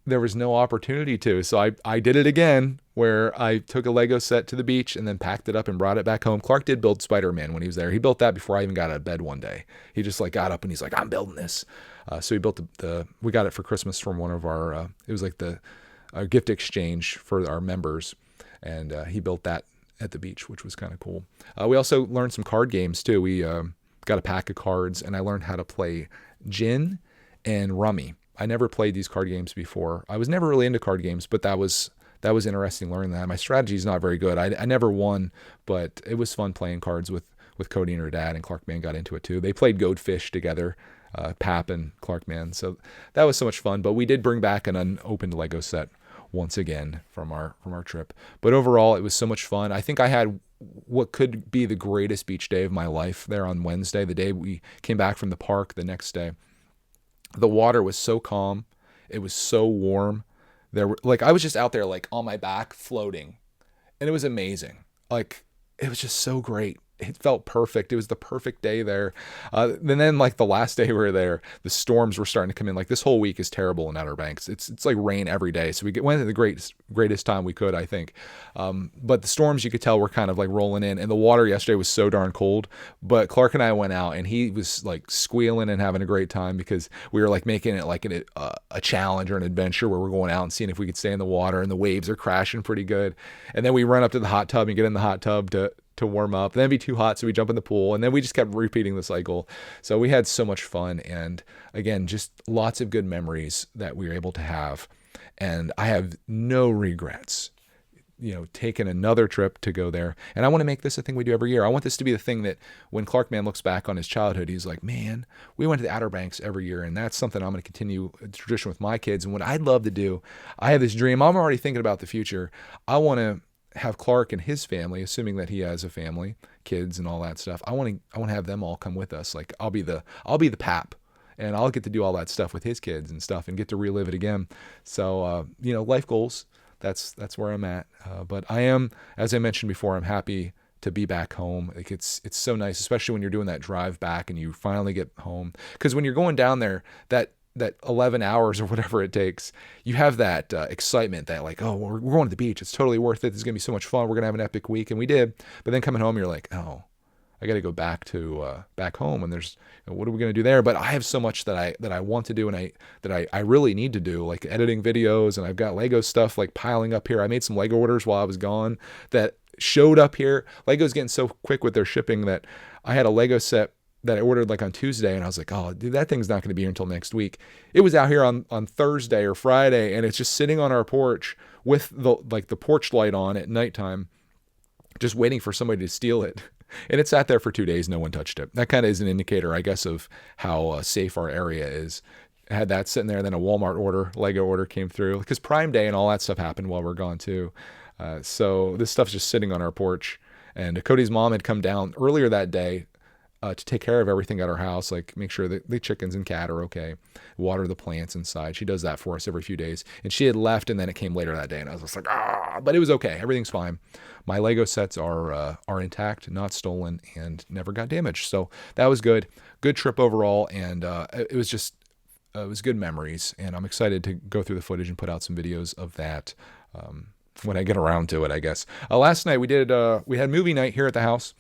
there was no opportunity to. So I did it again, where I took a Lego set to the beach and then packed it up and brought it back home. Clark did build Spider-Man when he was there. He built that before I even got out of bed one day. He just like got up and he's like, I'm building this. So he built we got it for Christmas from one of our, it was like a gift exchange for our members. And he built that at the beach, which was kind of cool. We also learned some card games too. We got a pack of cards, and I learned how to play gin and rummy. I never played these card games before. I was never really into card games, but that was interesting learning that. My strategy is not very good. I never won, but it was fun playing cards with Cody and her dad, and Clark Man got into it too. They played Goldfish together, Pap and Clark Man. So that was so much fun, but we did bring back an unopened Lego set once again from our trip. But overall, it was so much fun. I think I had what could be the greatest beach day of my life there on Wednesday, the day we came back from the park the next day. The water was so calm. It was so warm. I was just out there like on my back floating, and it was amazing. Like it was just so great. It felt perfect. It was the perfect day there. And then like the last day we were there, the storms were starting to come in. Like this whole week is terrible in Outer Banks. It's like rain every day. So we went at the greatest time we could, I think. But the storms, you could tell, were kind of like rolling in, and the water yesterday was so darn cold. But Clark and I went out, and he was like squealing and having a great time because we were like making it like a challenge or an adventure where we're going out and seeing if we could stay in the water, and the waves are crashing pretty good. And then we run up to the hot tub and get in the hot tub to warm up. Then it'd be too hot, so we jump in the pool, and then we just kept repeating the cycle. So we had so much fun, and again, just lots of good memories that we were able to have. And I have no regrets, taking another trip to go there. And I want to make this a thing we do every year. I want this to be the thing that when Clark Man looks back on his childhood, he's like, man, we went to the Outer Banks every year, and that's something I'm going to continue a tradition with my kids. And what I'd love to do, I have this dream. I'm already thinking about the future. I want to have Clark and his family, assuming that he has a family, kids and all that stuff. I want to have them all come with us. Like I'll be the Pap, and I'll get to do all that stuff with his kids and stuff and get to relive it again. So, life goals, that's where I'm at. But I am, as I mentioned before, I'm happy to be back home. Like it's so nice, especially when you're doing that drive back and you finally get home. Cause when you're going down there, that 11 hours or whatever it takes, you have that excitement that like, oh, we're going to the beach. It's totally worth it. This is going to be so much fun. We're going to have an epic week. And we did. But then coming home, you're like, oh, I got to go back home. And there's, what are we going to do there? But I have so much that I want to do, and I really need to do, like editing videos. And I've got Lego stuff like piling up here. I made some Lego orders while I was gone that showed up here. Lego's getting so quick with their shipping that I had a Lego set that I ordered like on Tuesday, and I was like, oh, dude, that thing's not going to be here until next week. It was out here on Thursday or Friday, and it's just sitting on our porch with the porch light on at nighttime, just waiting for somebody to steal it. And it sat there for 2 days. No one touched it. That kind of is an indicator, I guess, of how safe our area is. I had that sitting there. Then a Walmart order, Lego order came through because Prime Day and all that stuff happened while we're gone too. So this stuff's just sitting on our porch. And Cody's mom had come down earlier that day to take care of everything at our house, like make sure that the chickens and cat are okay, water the plants inside. She does that for us every few days. And she had left, and then it came later that day, and I was just like, but it was okay. Everything's fine. My Lego sets are intact, not stolen, and never got damaged. So that was good. Good trip overall, and it was good memories. And I'm excited to go through the footage and put out some videos of that. When I get around to it, I guess. Last night we had movie night here at the house,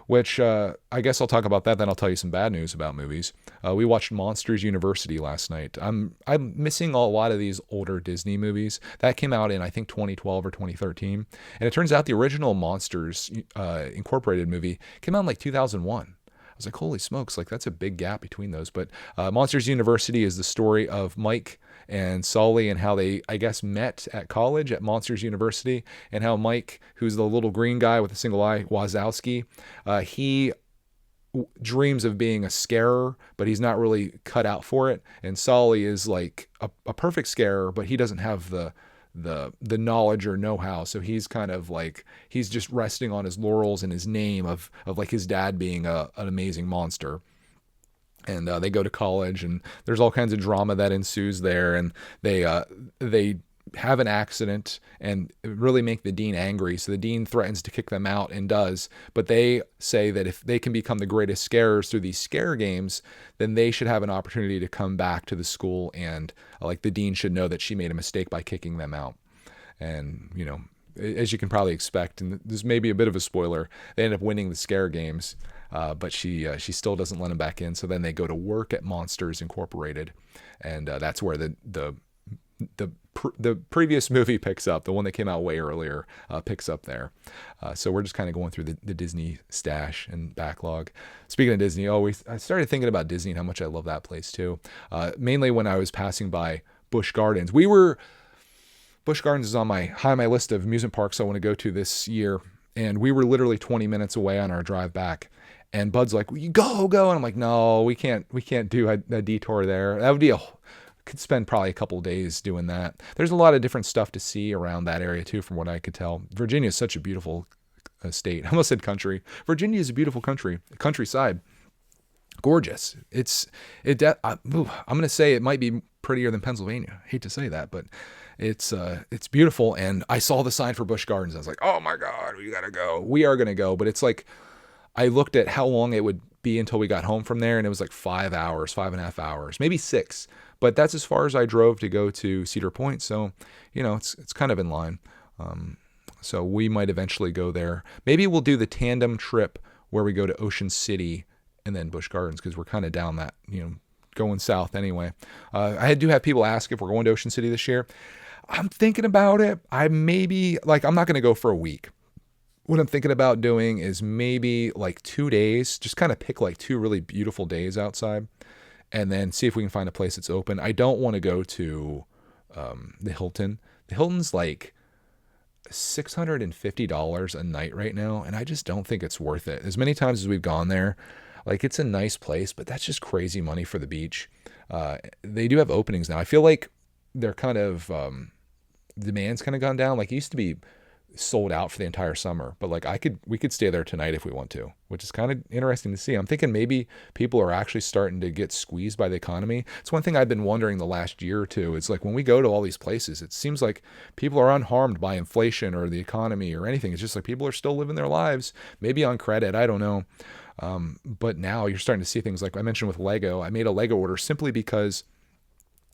which I guess I'll talk about that. Then I'll tell you some bad news about movies. We watched Monsters University last night. I'm missing a lot of these older Disney movies that came out in I think 2012 or 2013, and it turns out the original Monsters Incorporated movie came out in like 2001. I was like, holy smokes, like that's a big gap between those. But Monsters University is the story of Mike and Sully and how they, I guess, met at college at Monsters University, and how Mike, who's the little green guy with a single eye, Wazowski, he dreams of being a scarer, but he's not really cut out for it. And Sully is like a perfect scarer, but he doesn't have the knowledge or know-how. So he's kind of like, he's just resting on his laurels and his name of like his dad being an amazing monster. And they go to college, and there's all kinds of drama that ensues there. And they have an accident and really make the dean angry. So the dean threatens to kick them out and does. But they say that if they can become the greatest scarers through these scare games, then they should have an opportunity to come back to the school. And like the dean should know that she made a mistake by kicking them out. And, you know, as you can probably expect, and this may be a bit of a spoiler, they end up winning the scare games. But she still doesn't let him back in. So then they go to work at Monsters Incorporated, and that's where the previous movie picks up. The one that came out way earlier picks up there. So we're just kind of going through the Disney stash and backlog. Speaking of Disney, I started thinking about Disney and how much I love that place too. Mainly when I was passing by Busch Gardens. Busch Gardens is on my list of amusement parks I want to go to this year. And we were literally 20 minutes away on our drive back. And Bud's like, well, you go. And I'm like, no, we can't do a detour there. That would be could spend probably a couple of days doing that. There's a lot of different stuff to see around that area too, from what I could tell. Virginia is such a beautiful state. I almost said country. Virginia is a beautiful countryside. Gorgeous. I'm going to say it might be prettier than Pennsylvania. I hate to say that, but it's beautiful. And I saw the sign for Busch Gardens. I was like, oh my God, we got to go. We are going to go. But it's like, I looked at how long it would be until we got home from there, and it was like 5.5 hours, maybe 6. But that's as far as I drove to go to Cedar Point. So, you know, it's kind of in line. So we might eventually go there. Maybe we'll do the tandem trip where we go to Ocean City and then Busch Gardens, because we're kind of down that, you know, going south anyway. I do have people ask if we're going to Ocean City this year. I'm thinking about it. I'm not going to go for a week. What I'm thinking about doing is maybe like 2 days, just kind of pick like 2 really beautiful days outside, and then see if we can find a place that's open. I don't want to go to the Hilton. The Hilton's like $650 a night right now, and I just don't think it's worth it. As many times as we've gone there, like it's a nice place, but that's just crazy money for the beach. They do have openings now. I feel like they're kind of demand's kind of gone down. Like it used to be sold out for the entire summer, but like we could stay there tonight if we want to, which is kind of interesting to see. I'm thinking maybe people are actually starting to get squeezed by the economy. It's one thing I've been wondering the last year or two. It's like when we go to all these places, it seems like people are unharmed by inflation or the economy or anything. It's just like people are still living their lives, maybe on credit. I don't know. But now you're starting to see things like I mentioned with Lego. I made a Lego order simply because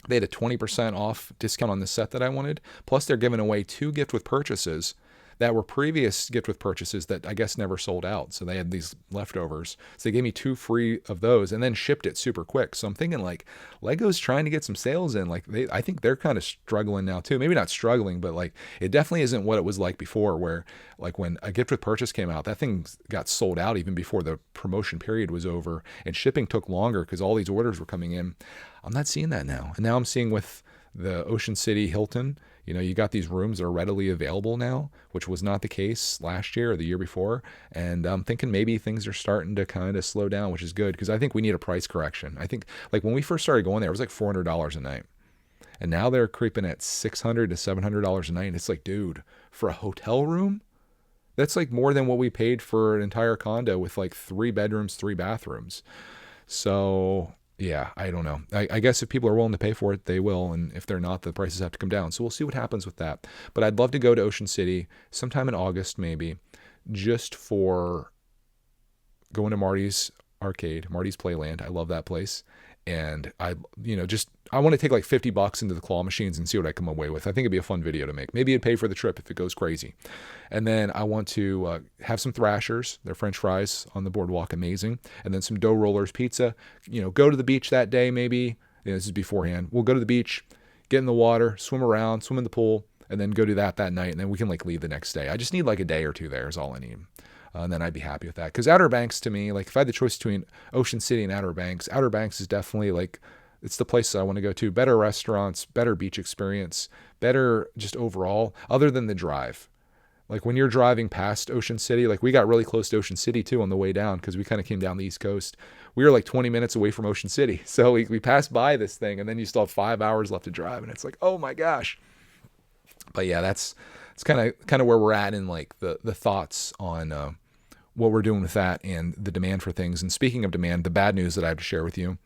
they had a 20% off discount on the set that I wanted. Plus they're giving away 2 gift with purchases that were previous gift with purchases that I guess never sold out. So they had these leftovers. So they gave me 2 free of those and then shipped it super quick. So I'm thinking like Lego's trying to get some sales in. Like I think they're kind of struggling now too. Maybe not struggling, but like it definitely isn't what it was like before, where like when a gift with purchase came out, that thing got sold out even before the promotion period was over, and shipping took longer because all these orders were coming in. I'm not seeing that now. And now I'm seeing with the Ocean City Hilton, you got these rooms that are readily available now, which was not the case last year or the year before. And I'm thinking maybe things are starting to kind of slow down, which is good because I think we need a price correction. I think like when we first started going there, it was like $400 a night. And now they're creeping at $600 to $700 a night. And it's like, dude, for a hotel room, that's like more than what we paid for an entire condo with like 3 bedrooms, 3 bathrooms. So yeah, I don't know. I guess if people are willing to pay for it, they will. And if they're not, the prices have to come down. So we'll see what happens with that. But I'd love to go to Ocean City sometime in August, maybe, just for going to Marty's Arcade, Marty's Playland. I love that place. And I want to take like $50 into the claw machines and see what I come away with. I think it'd be a fun video to make. Maybe it'd pay for the trip if it goes crazy. And then I want to have some Thrashers, their French fries on the boardwalk, amazing. And then some Dough Rollers pizza. Go to the beach that day, maybe. This is beforehand. We'll go to the beach, get in the water, swim around, swim in the pool, and then go do that night. And then we can like leave the next day. I just need like a day or two there is all I need. And then I'd be happy with that. Because Outer Banks, to me, like if I had the choice between Ocean City and Outer Banks is definitely like, it's the place that I want to go to. Better restaurants, better beach experience, better just overall, other than the drive. Like when you're driving past Ocean City, like we got really close to Ocean City too on the way down because we kind of came down the East Coast. We were like 20 minutes away from Ocean City. So we passed by this thing and then you still have 5 hours left to drive. And it's like, oh my gosh. But yeah, it's kind of where we're at in like the thoughts on what we're doing with that and the demand for things. And speaking of demand, the bad news that I have to share with you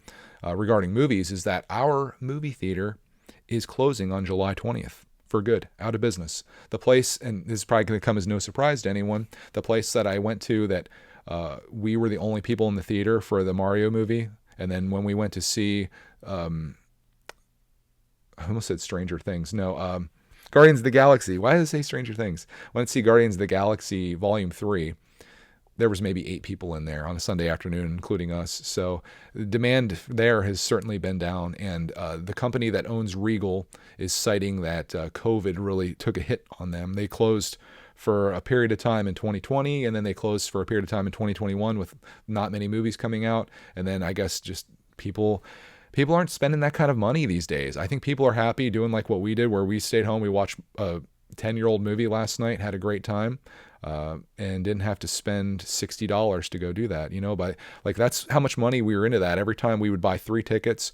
regarding movies is that our movie theater is closing on July 20th for good, out of business. The place, and this is probably going to come as no surprise to anyone, the place that I went to that we were the only people in the theater for the Mario movie. And then when we went to see, I almost said Stranger Things. No, Guardians of the Galaxy. Why did I say Stranger Things? I went to see Guardians of the Galaxy Volume 3. There was maybe 8 people in there on a Sunday afternoon, including us. So the demand there has certainly been down. And the company that owns Regal is citing that COVID really took a hit on them. They closed for a period of time in 2020, and then they closed for a period of time in 2021 with not many movies coming out. And then I guess just people aren't spending that kind of money these days. I think people are happy doing like what we did, where we stayed home. We watched a 10-year-old movie last night, had a great time. And didn't have to spend $60 to go do that, but like that's how much money we were into that. Every time we would buy 3 tickets,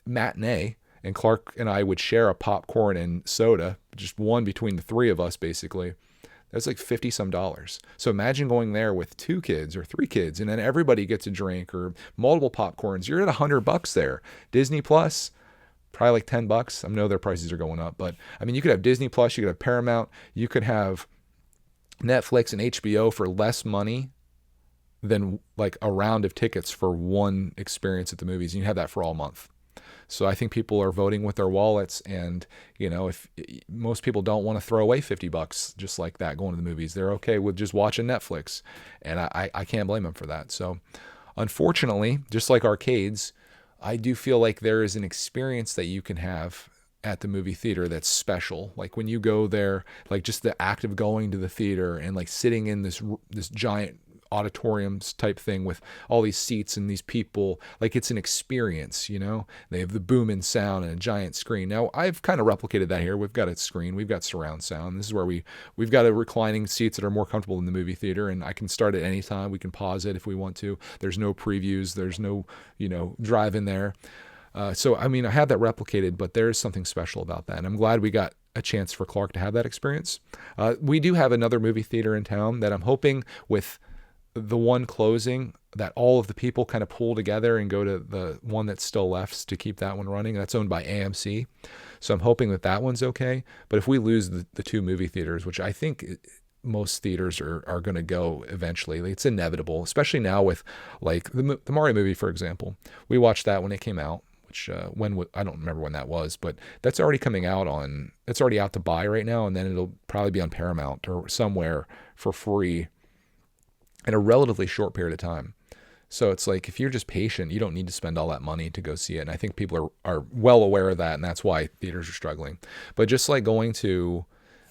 matinee, and Clark and I would share a popcorn and soda, just one between the 3 of us, basically. That's like $50 some. So imagine going there with 2 kids or 3 kids, and then everybody gets a drink or multiple popcorns. You're at $100 there. Disney Plus, probably like $10. I know their prices are going up, but I mean, you could have Disney Plus, you could have Paramount, you could have Netflix and HBO for less money than like a round of tickets for one experience at the movies. And you have that for all month. So I think people are voting with their wallets. And, if most people don't want to throw away $50 just like that going to the movies, they're okay with just watching Netflix. And I can't blame them for that. So unfortunately, just like arcades, I do feel like there is an experience that you can have at the movie theater that's special. Like when you go there, like just the act of going to the theater and like sitting in this giant auditoriums type thing with all these seats and these people, like it's an experience. They have the booming sound and a giant screen. Now I've kind of replicated that here. We've got a screen, we've got surround sound. This is where we've got a reclining seats that are more comfortable in the movie theater, and I can start at any time. We can pause it if we want to. There's no previews, there's no drive in there. So, I mean, I had that replicated, but there is something special about that. And I'm glad we got a chance for Clark to have that experience. We do have another movie theater in town that I'm hoping with the one closing that all of the people kind of pull together and go to the one that's still left to keep that one running. That's owned by AMC. So I'm hoping that one's okay. But if we lose the 2 movie theaters, which I think most theaters are going to go eventually, it's inevitable, especially now with like the Mario movie, for example. We watched that when it came out. Which I don't remember when that was, but that's already coming out it's already out to buy right now, and then it'll probably be on Paramount or somewhere for free in a relatively short period of time. So it's like, if you're just patient, you don't need to spend all that money to go see it. And I think people are well aware of that, and that's why theaters are struggling. But just like going to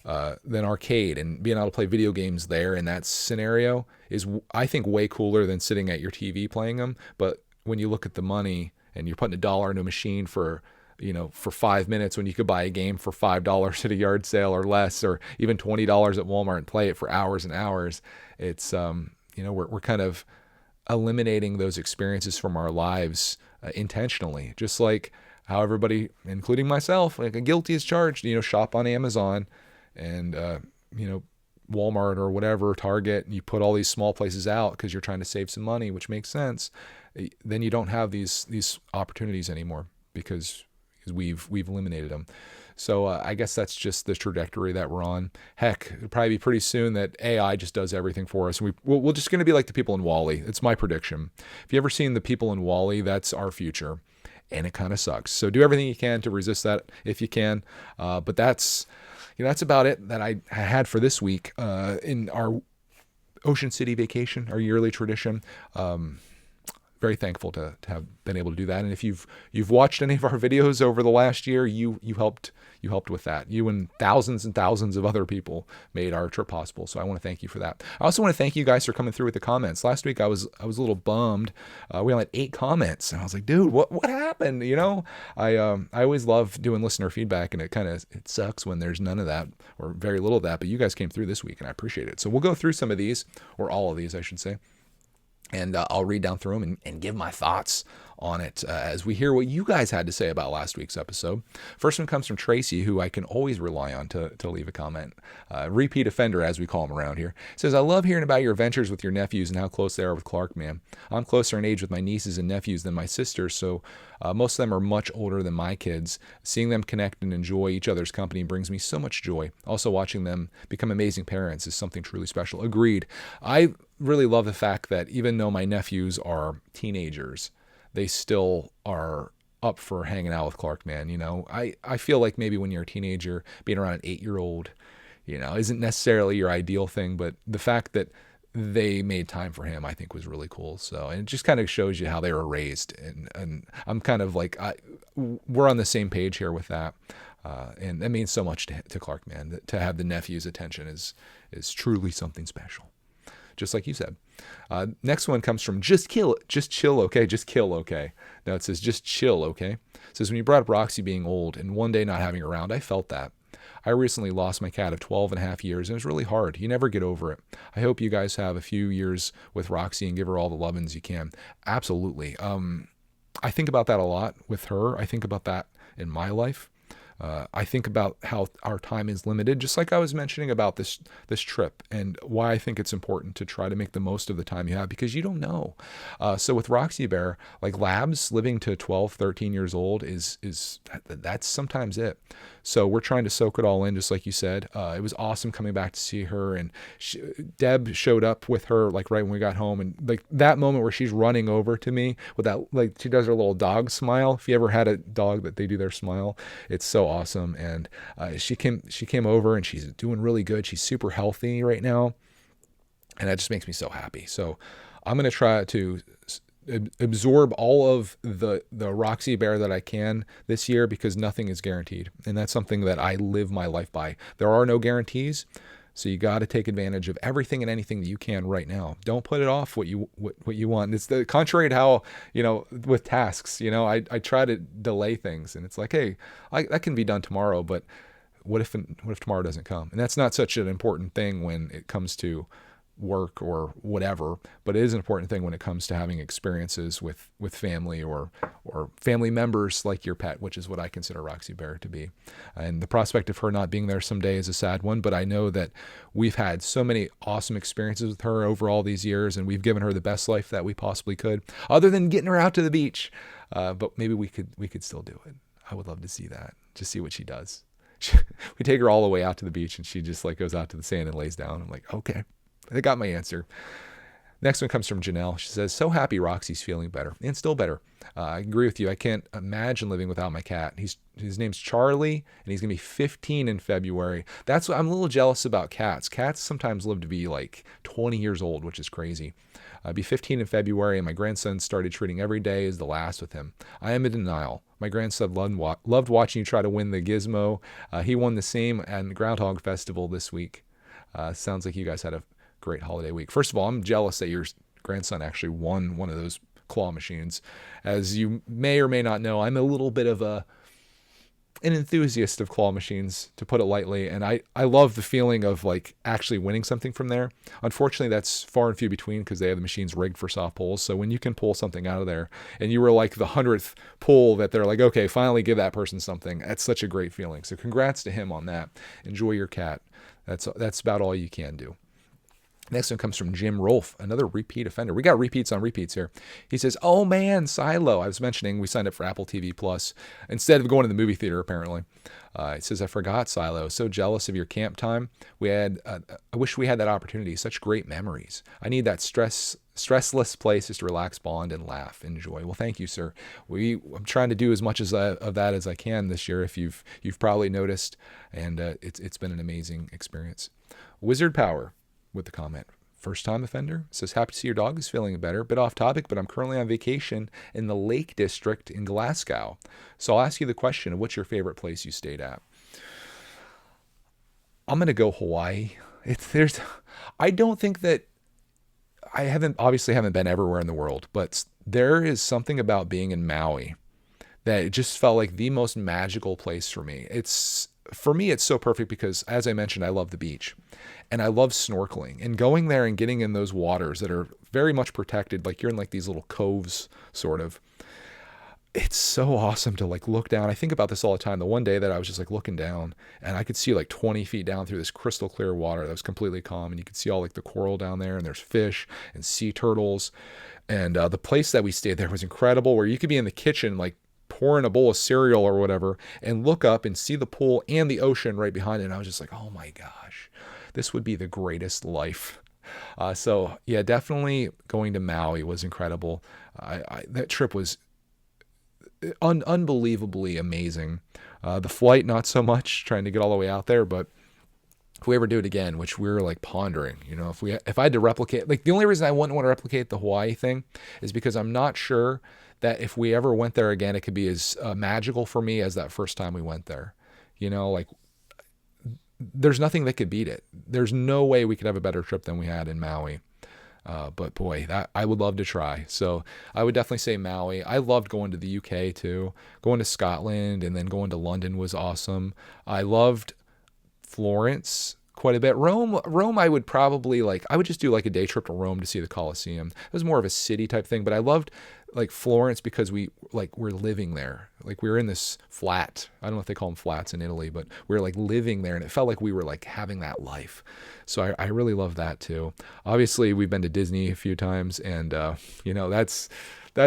an arcade and being able to play video games there in that scenario is, I think, way cooler than sitting at your TV playing them. But when you look at the money, and you're putting $1 into a machine for for 5 minutes when you could buy a game for $5 at a yard sale or less, or even $20 at Walmart and play it for hours and hours. It's, we're kind of eliminating those experiences from our lives intentionally, just like how everybody, including myself, like a guilty as charged, shop on Amazon and, Walmart or whatever, Target, and you put all these small places out because you're trying to save some money, which makes sense. Then you don't have these opportunities anymore because we've eliminated them. So I guess that's just the trajectory that we're on. Heck, it'll probably be pretty soon that AI just does everything for us. We're just going to be like the people in WALL-E. It's my prediction. If you ever seen the people in WALL-E, that's our future. And it kind of sucks. So do everything you can to resist that if you can. But that's about it that I had for this week in our Ocean City vacation, our yearly tradition. Very thankful to have been able to do that. And if you've watched any of our videos over the last year, you helped with that. You and thousands of other people made our trip possible. So I want to thank you for that. I also want to thank you guys for coming through with the comments. Last week I was a little bummed. We only had 8 comments, and I was like, dude, what happened? I always love doing listener feedback, and it sucks when there's none of that or very little of that. But you guys came through this week, and I appreciate it. So we'll go through some of these, or all of these, I should say. And I'll read down through them and give my thoughts on it as we hear what you guys had to say about last week's episode. First one comes from Tracy, who I can always rely on to leave a comment. Repeat offender, as we call him around here. Says, I love hearing about your adventures with your nephews and how close they are with Clark, man. I'm closer in age with my nieces and nephews than my sisters, so most of them are much older than my kids. Seeing them connect and enjoy each other's company brings me so much joy. Also, watching them become amazing parents is something truly special. Agreed. I really love the fact that even though my nephews are teenagers, they still are up for hanging out with Clark, man. I feel like maybe when you're a teenager, being around an 8-year-old, isn't necessarily your ideal thing, but the fact that they made time for him, I think, was really cool. So, and it just kind of shows you how they were raised. And I'm kind of like, we're on the same page here with that. And that means so much to Clark, man. To have the nephew's attention is truly something special. Just like you said. Next one comes from just chill, okay? Just kill, okay? No, it says just chill, okay? It says, when you brought up Roxy being old and one day not having her around, I felt that. I recently lost my cat of 12 and a half years, and it was really hard. You never get over it. I hope you guys have a few years with Roxy and give her all the lovin's you can. Absolutely. I think about that a lot with her. I think about that in my life. I think about how our time is limited, just like I was mentioning about this trip, and why I think it's important to try to make the most of the time you have, because you don't know. So with Roxy Bear, like labs living to 12, 13 years old that's sometimes it. So we're trying to soak it all in, just like you said. It was awesome coming back to see her, and Deb showed up with her like right when we got home, and like that moment where she's running over to me with that, like she does her little dog smile. If you ever had a dog that they do their smile, it's so awesome. And she came over, and she's doing really good. She's super healthy right now, and that just makes me so happy. So I'm going to try to absorb all of the Roxy Bear that I can this year, because nothing is guaranteed. And that's something that I live my life by. There are no guarantees. So you got to take advantage of everything and anything that you can right now. Don't put it off what you want. It's the contrary to how, with tasks, I try to delay things, and it's like, hey, that can be done tomorrow, but what if tomorrow doesn't come? And that's not such an important thing when it comes to work or whatever, but it is an important thing when it comes to having experiences with family or family members like your pet, which is what I consider Roxy Bear to be. And the prospect of her not being there someday is a sad one, but I know that we've had so many awesome experiences with her over all these years, and we've given her the best life that we possibly could, other than getting her out to the beach. But maybe we could still do it. I would love to see that, just see what she does. We take her all the way out to the beach, and she just like goes out to the sand and lays down. I'm like, okay, I got my answer. Next one comes from Janelle. She says, so happy Roxy's feeling better, and still better. I agree with you. I can't imagine living without my cat. His name's Charlie, and he's going to be 15 in February. That's what I'm a little jealous about cats. Cats sometimes live to be like 20 years old, which is crazy. I'll be 15 in February, and my grandson started treating every day as the last with him. I am in denial. My grandson loved watching you try to win the gizmo. He won the same at Groundhog Festival this week. Sounds like you guys had a great holiday week. First of all, I'm jealous that your grandson actually won one of those claw machines. As you may or may not know, I'm a little bit of a an enthusiast of claw machines, to put it lightly, and I love the feeling of like actually winning something from there. Unfortunately, that's far and few between because they have the machines rigged for soft pulls. So when you can pull something out of there and you were like the 100th pull that they're like, okay, finally give that person something, that's such a great feeling. So congrats to him on that. Enjoy your cat. That's about all you can do. Next one comes from Jim Rolfe, another repeat offender. We got repeats on repeats here. He says, oh man, Silo. I was mentioning we signed up for Apple TV Plus instead of going to the movie theater, apparently. He says, I forgot, Silo. So jealous of your camp time. I wish we had that opportunity. Such great memories. I need that stressless place just to relax, bond, and laugh. Enjoy. Well, thank you, sir. I'm trying to do as much of that as I can this year, if you've probably noticed, and it's been an amazing experience. Wizard Power with the comment. First time offender, says, happy to see your dog is feeling better. Bit off topic, but I'm currently on vacation in the Lake District in Glasgow. So I'll ask you the question of what's your favorite place you stayed at? I'm going to go Hawaii. I don't think that I obviously haven't been everywhere in the world, but there is something about being in Maui that it just felt like the most magical place for me. For me, it's so perfect because, as I mentioned, I love the beach and I love snorkeling, and going there and getting in those waters that are very much protected. Like you're in like these little coves, sort of. It's so awesome to like look down. I think about this all the time. The one day that I was just like looking down and I could see like 20 feet down through this crystal clear water that was completely calm. And you could see all like the coral down there, and there's fish and sea turtles. And the place that we stayed there was incredible, where you could be in the kitchen, like pouring a bowl of cereal or whatever, and look up and see the pool and the ocean right behind it. And I was just like, oh my gosh, this would be the greatest life. So yeah, definitely going to Maui was incredible. That trip was unbelievably amazing. The flight, not so much, trying to get all the way out there, but if we ever do it again, which we're like pondering, if I had to replicate, like the only reason I wouldn't want to replicate the Hawaii thing is because I'm not sure that if we ever went there again, it could be as magical for me as that first time we went there. Like there's nothing that could beat it. There's no way we could have a better trip than we had in Maui. But boy, that I would love to try. So I would definitely say Maui. I loved going to the UK too. Going to Scotland and then going to London was awesome. I loved Florence quite a bit. Rome, I would probably I would just do like a day trip to Rome to see the Colosseum. It was more of a city type thing, but I loved like Florence because we're living there. Like we were in this flat. I don't know if they call them flats in Italy, but we were like living there, and it felt like we were like having that life. So I really love that too. Obviously we've been to Disney a few times, and that's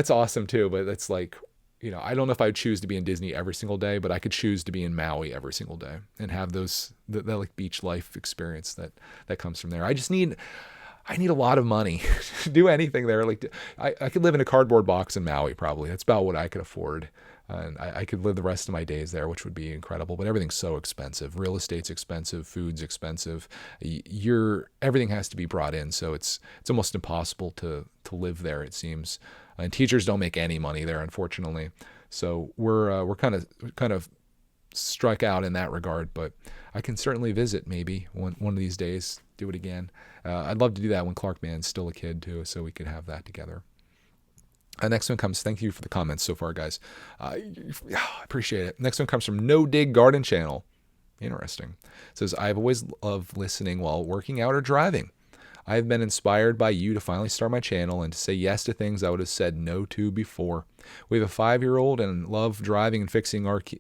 awesome too, but it's like, I don't know if I would choose to be in Disney every single day, but I could choose to be in Maui every single day and have that like beach life experience that comes from there. I need a lot of money to do anything there. Like I could live in a cardboard box in Maui, probably. That's about what I could afford. And I could live the rest of my days there, which would be incredible. But everything's so expensive. Real estate's expensive. Food's expensive. Everything has to be brought in. So it's almost impossible to live there, it seems. And teachers don't make any money there, unfortunately. So we're kind of struck out in that regard. But I can certainly visit maybe one of these days. Do it again. I'd love to do that when Clark Man's still a kid too, so we could have that together. Next one comes, thank you for the comments so far, guys. I appreciate it. Next one comes from No Dig Garden Channel. Interesting. It says, I've always loved listening while working out or driving. I have been inspired by you to finally start my channel and to say yes to things I would have said no to before. We have a 5-year-old and love driving and fixing RC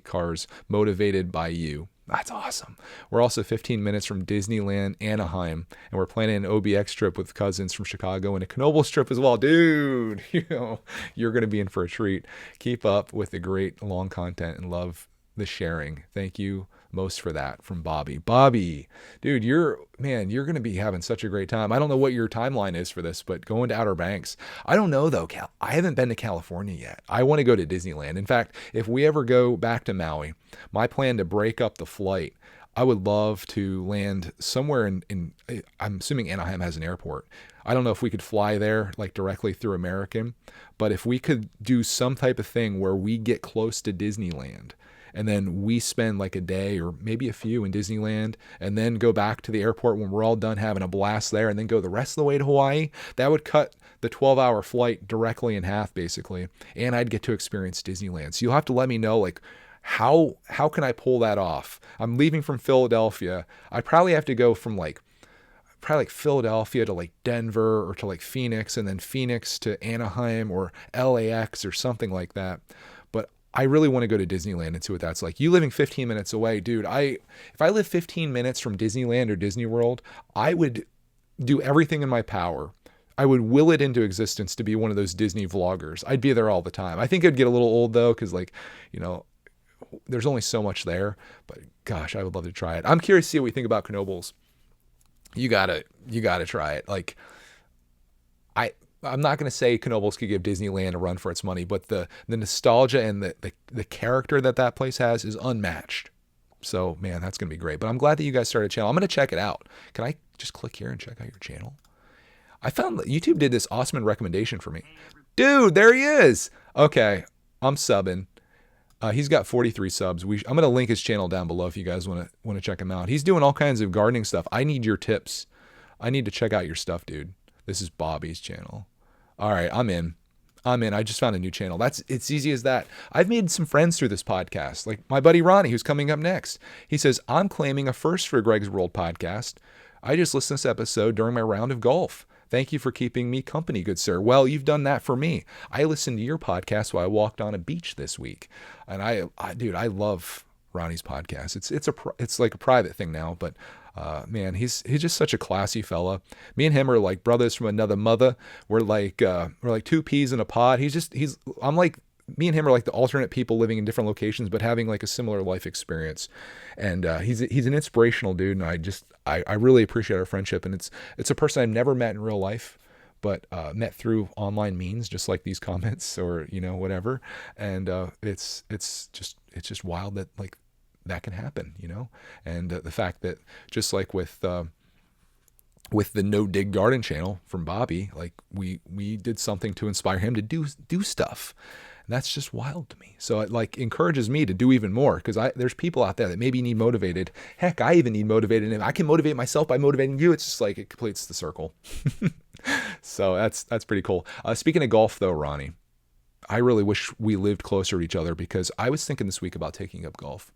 cars, motivated by you. That's awesome. We're also 15 minutes from Disneyland Anaheim, and we're planning an OBX trip with cousins from Chicago and a Knoebels trip as well. Dude, you're going to be in for a treat. Keep up with the great long content and love the sharing. Thank you most for that, from Bobby. Bobby, dude, you're going to be having such a great time. I don't know what your timeline is for this, but going to Outer Banks. I don't know though. I haven't been to California yet. I want to go to Disneyland. In fact, if we ever go back to Maui, my plan to break up the flight, I would love to land somewhere in I'm assuming Anaheim has an airport. I don't know if we could fly there like directly through American, but if we could do some type of thing where we get close to Disneyland and then we spend like a day or maybe a few in Disneyland, and then go back to the airport when we're all done having a blast there, and then go the rest of the way to Hawaii. That would cut the 12-hour flight directly in half, basically, and I'd get to experience Disneyland. So you'll have to let me know, like, how can I pull that off? I'm leaving from Philadelphia. I probably have to go from like Philadelphia to like Denver or to like Phoenix, and then Phoenix to Anaheim or LAX or something like that. But I really want to go to Disneyland and see what that's like. You living 15 minutes away, dude. If I live 15 minutes from Disneyland or Disney World, I would do everything in my power. I would will it into existence to be one of those Disney vloggers. I'd be there all the time. I think it'd get a little old though, because like, there's only so much there. But gosh, I would love to try it. I'm curious to see what you think about Knoebels. You gotta try it. Like, I'm not gonna say Knoebels could give Disneyland a run for its money, but the nostalgia and the character that place has is unmatched. So man, that's gonna be great. But I'm glad that you guys started a channel. I'm gonna check it out. Can I just click here and check out your channel? I found that YouTube did this awesome recommendation for me. Dude, there he is. Okay, I'm subbing. He's got 43 subs. I'm going to link his channel down below if you guys want to check him out. He's doing all kinds of gardening stuff. I need your tips. I need to check out your stuff, dude. This is Bobby's channel. All right, I'm in. I just found a new channel. It's easy as that. I've made some friends through this podcast, like my buddy Ronnie, who's coming up next. He says, I'm claiming a first for Greg's World podcast. I just listened to this episode during my round of golf. Thank you for keeping me company, good sir. Well, you've done that for me. I listened to your podcast while I walked on a beach this week. And I love Ronnie's podcast. It's like a private thing now, but man, he's just such a classy fella. Me and him are like brothers from another mother. We're like two peas in a pod. Me and him are like the alternate people living in different locations, but having like a similar life experience. And he's an inspirational dude. And I really appreciate our friendship. And it's a person I've never met in real life, but met through online means, just like these comments or, whatever. And it's just wild that like that can happen, and the fact that just like with the No Dig Garden channel from Bobby, like we did something to inspire him to do stuff. And that's just wild to me. So it like encourages me to do even more, because there's people out there that maybe need motivated. Heck, I even need motivated, and I can motivate myself by motivating you. It's just like it completes the circle. So that's pretty cool. Speaking of golf though, Ronnie, I really wish we lived closer to each other, because I was thinking this week about taking up golf.